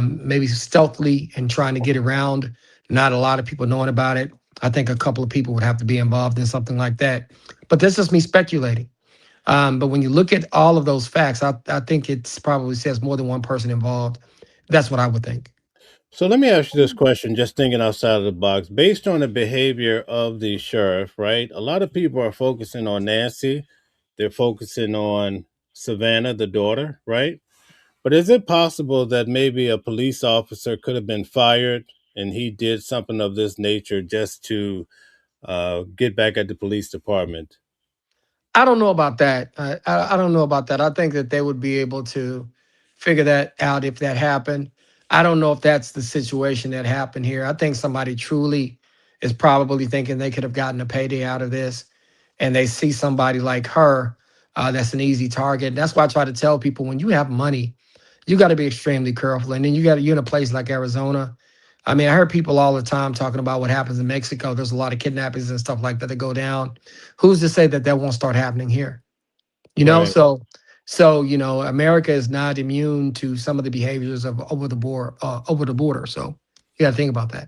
C: maybe stealthily and trying to get around, not a lot of people knowing about it. I think a couple of people would have to be involved in something like that. But this is me speculating. But when you look at all of those facts, I think it's probably says more than one person involved. That's what I would think.
B: So let me ask you this question, just thinking outside of the box. Based on the behavior of the sheriff, right? A lot of people are focusing on Nancy. They're focusing on Savannah, the daughter, right? But is it possible that maybe a police officer could have been fired and he did something of this nature just to get back at the police department?
C: I don't know about that. I don't know about that. I think that they would be able to figure that out if that happened. I don't know if that's the situation that happened here. I think somebody truly is probably thinking they could have gotten a payday out of this, and they see somebody like her that's an easy target. That's why I try to tell people, when you have money, you got to be extremely careful. And then you're in a place like Arizona. I mean, I heard people all the time talking about what happens in Mexico. There's a lot of kidnappings and stuff like that that go down. Who's to say that that won't start happening here? You know,
B: Right.
C: so America is not immune to some of the behaviors of over the border. So you got to think about that.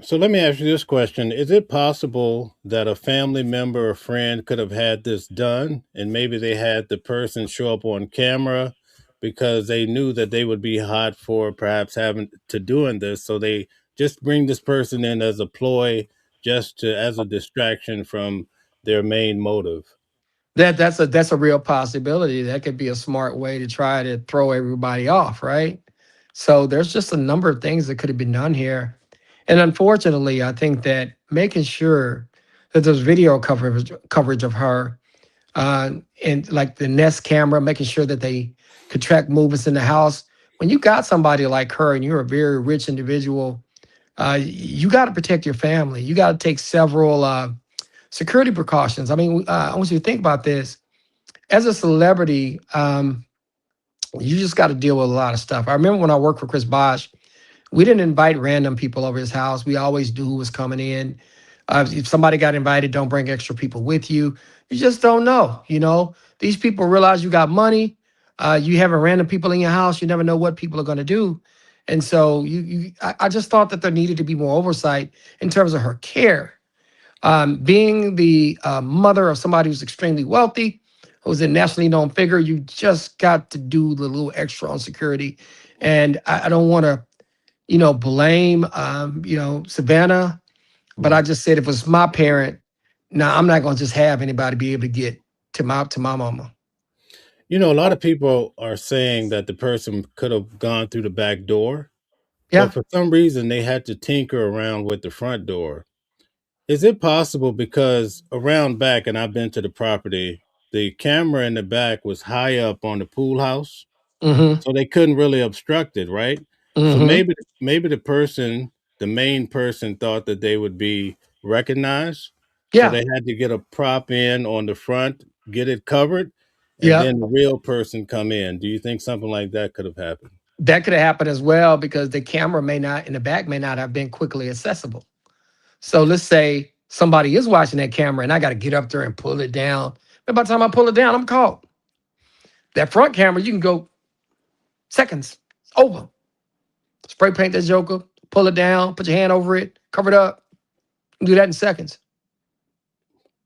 B: So let me ask you this question. Is it possible that a family member or friend could have had this done and maybe they had the person show up on camera because they knew that they would be hot for perhaps having to doing this, so they just bring this person in as a ploy, just to as a distraction from their main motive?
C: That's a real possibility. That could be a smart way to try to throw everybody off, right? So there's just a number of things that could have been done here. And unfortunately, I think that making sure that there's video coverage of her, and like the Nest camera, making sure that they could track movements in the house. When you got somebody like her and you're a very rich individual, you got to protect your family. You got to take security precautions. I mean, I want you to think about this. As a celebrity, you just got to deal with a lot of stuff. I remember when I worked for Chris Bosh, we didn't invite random people over his house. We always knew who was coming in. If somebody got invited, don't bring extra people with you. You just don't know. You know, these people realize you got money. You having random people in your house. You never know what people are going to do. And so I just thought that there needed to be more oversight in terms of her care. Being the mother of somebody who's extremely wealthy, who's a nationally known figure, you just got to do the little extra on security. And I don't want to, blame, Savannah, but I
B: Mm.
C: just said if it was my parent, now I'm not going to just have anybody be able to get to my mama.
B: You know, a lot of people are saying that the person could have gone through the back door, but
C: Yeah.
B: for some reason they had to tinker around with the front door. Is it possible because around back, and I've been to the property, the camera in the back was high up on the pool house,
C: Mm-hmm.
B: so they couldn't really obstruct it, right? So
C: Mm-hmm.
B: maybe the main person thought that they would be recognized, so
C: Yeah.
B: they had to get a prop in on the front, get it covered, and
C: Yeah.
B: then the real person come in. Do you think something like that could have happened?
C: That could have happened as well because the camera may not in the back may not have been quickly accessible. So let's say somebody is watching that camera and I got to get up there and pull it down. And by the time I pull it down, I'm caught. That front camera, you can go seconds. It's over. Spray paint that joker, pull it down, put your hand over it, cover it up. You can do that in seconds.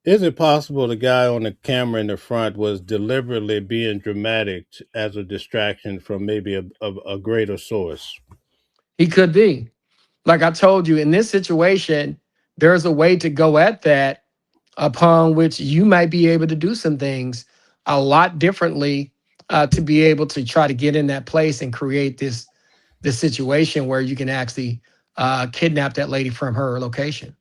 B: Is it possible the guy on the camera in the front was deliberately being dramatic as a distraction from maybe a greater source?
C: He could be. Like I told you, in this situation, there's a way to go at that upon which you might be able to do some things a lot differently to be able to try to get in that place and create this situation where you can actually kidnap that lady from her location.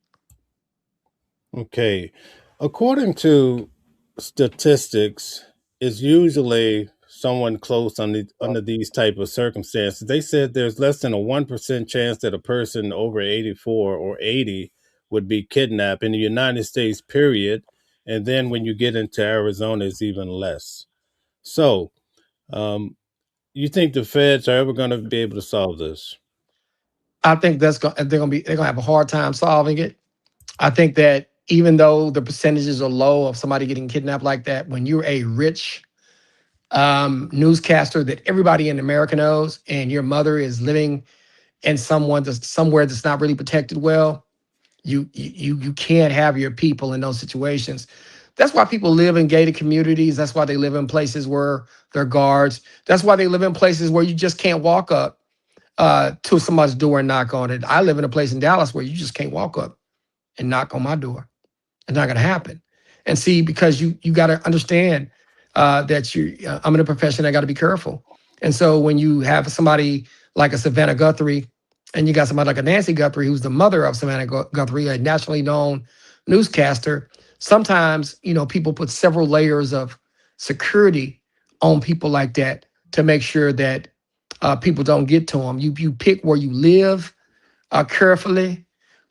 B: Okay. According to statistics, it's usually someone close under these type of circumstances. They said there's less than a 1% chance that a person over 84 or 80 would be kidnapped in the United States, period. And then when you get into Arizona, it's even less. So, um, you think the feds are ever going to be able to solve this?
C: I think they're gonna have a hard time solving it. I think that even though the percentages are low of somebody getting kidnapped like that, when you're a rich newscaster that everybody in America knows, and your mother is living in somewhere that's not really protected well, you can't have your people in those situations. That's why people live in gated communities. That's why they live in places where there are guards. That's why they live in places where you just can't walk up to somebody's door and knock on it. I live in a place in Dallas where you just can't walk up and knock on my door. It's not going to happen. And see, because you got to understand that I'm in a profession. I got to be careful. And so when you have somebody like a Savannah Guthrie, and you got somebody like a Nancy Guthrie, who's the mother of Savannah Guthrie, a nationally known newscaster, sometimes people put several layers of security on people like that to make sure that people don't get to them. You pick where you live carefully.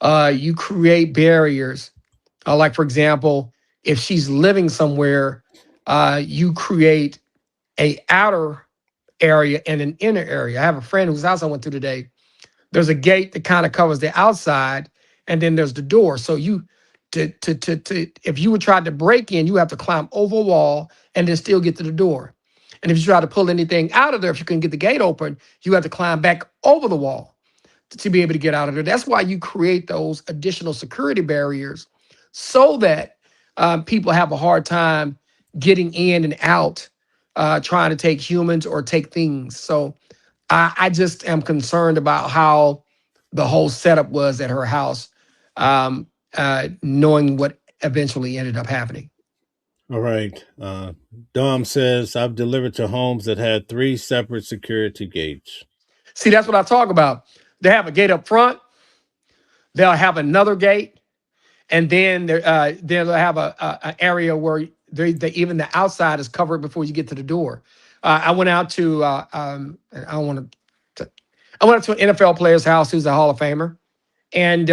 C: You create barriers like, for example, if she's living somewhere, you create a outer area and an inner area. I have a friend whose house I went to today. There's a gate that kind of covers the outside, and then there's the door. So if you would try to break in, you have to climb over a wall and then still get to the door. And if you try to pull anything out of there, if you couldn't get the gate open, you have to climb back over the wall to be able to get out of there. That's why you create those additional security barriers so that people have a hard time getting in and out, trying to take humans or take things. So I just am concerned about how the whole setup was at her house, knowing what eventually ended up happening.
B: All right. Dom says, I've delivered to homes that had three separate security gates.
C: See, that's what I talk about. They have a gate up front, they'll have another gate, and then they'll have a area where even the outside is covered before you get to the door. I went out to I don't want to. I went to an NFL player's house who's a Hall of Famer, and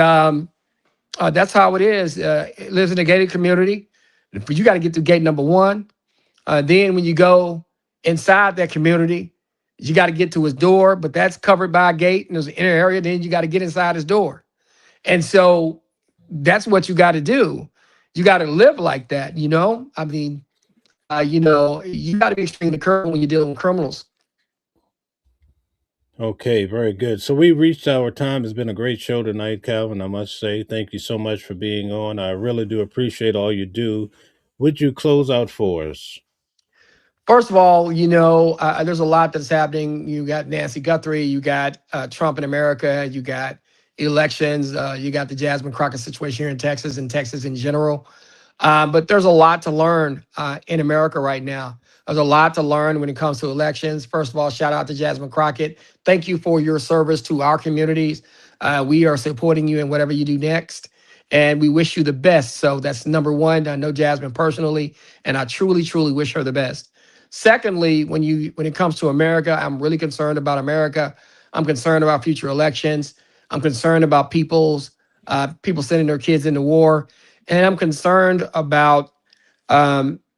C: That's how it is. It lives in a gated community. You got to get through gate number one. Then when you go inside that community, you got to get to his door, but that's covered by a gate and there's an inner area. Then you got to get inside his door. And so that's what you got to do. You got to live like that, you know? I mean, you got to be extremely careful when you're dealing with criminals.
B: Okay, very good. So we reached our time. It's been a great show tonight, Calvin. I must say, thank you so much for being on. I really do appreciate all you do. Would you close out for us?
C: First of all, there's a lot that's happening. You got Nancy Guthrie, you got Trump in America, you got elections, you got the Jasmine Crockett situation here in Texas and Texas in general. But there's a lot to learn in America right now. There's a lot to learn when it comes to elections. First of all, shout out to Jasmine Crockett. Thank you for your service to our communities. We are supporting you in whatever you do next, and we wish you the best. So that's number one. I know Jasmine personally, and I truly, truly wish her the best. Secondly, when it comes to America, I'm really concerned about America. I'm concerned about future elections. I'm concerned about people sending their kids into war. And I'm concerned about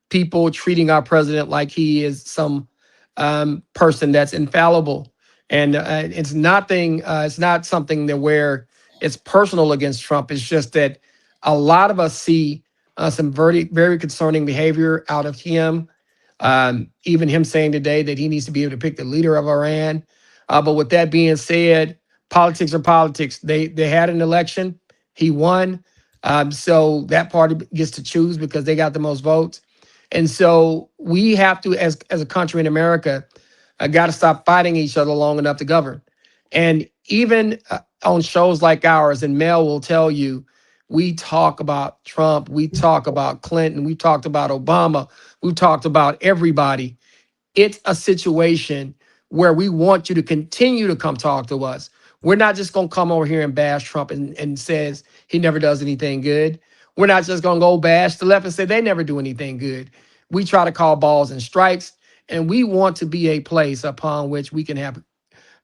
C: people treating our president like he is some person that's infallible. And it's nothing. It's not something that where it's personal against Trump. It's just that a lot of us see some very, very concerning behavior out of him. Even him saying today that he needs to be able to pick the leader of Iran. But with that being said, politics are politics. They had an election. He won. So that party gets to choose because they got the most votes. And so we have to, as a country in America, got to stop fighting each other long enough to govern. And even on shows like ours, and Mel will tell you, we talk about Trump, we talk about Clinton, we talked about Obama, we talked about everybody. It's a situation where we want you to continue to come talk to us. We're not just going to come over here and bash Trump and says he never does anything good. We're not just going to go bash the left and say they never do anything good. We try to call balls and strikes, and we want to be a place upon which we can have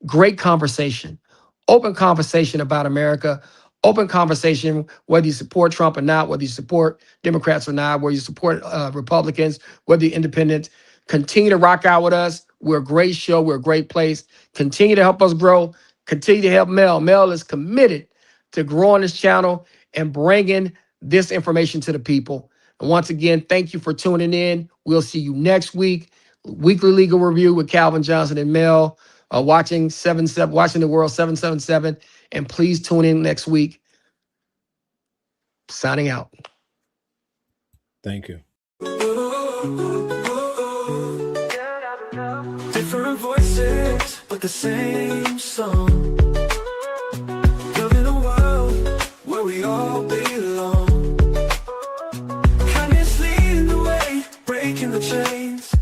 C: great conversation, open conversation about America, open conversation, whether you support Trump or not, whether you support Democrats or not, whether you support Republicans, whether you're independent. Continue to rock out with us. We're a great show. We're a great place. Continue to help us grow. Continue to help Mel. Mel is committed to growing this channel and bringing this information to the people. And once again, thank you for tuning in. We'll see you next week. Weekly Legal Review with Calvin Johnson and Mel. Watching the World 777. And please tune in next week. Signing out.
B: Thank you.
A: Different voices, but the same song. Living a world where we all belong. Kindness leading the way, breaking the chains.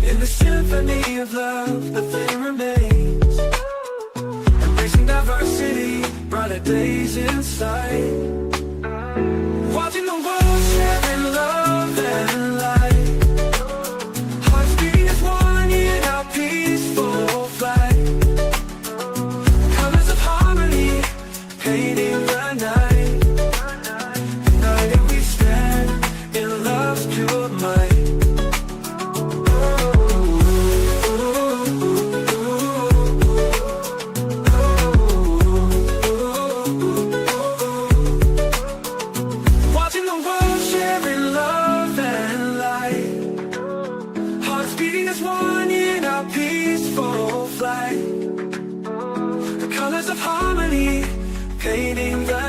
A: In the symphony of love, the thing remains. Embracing diversity, brighter days in sight. Watching the world sharing love and light. Hearts beating as one in our peaceful flight. Colors of harmony, painting the night. United we stand in love's pure might. Peaceful flight, the colors of harmony, painting the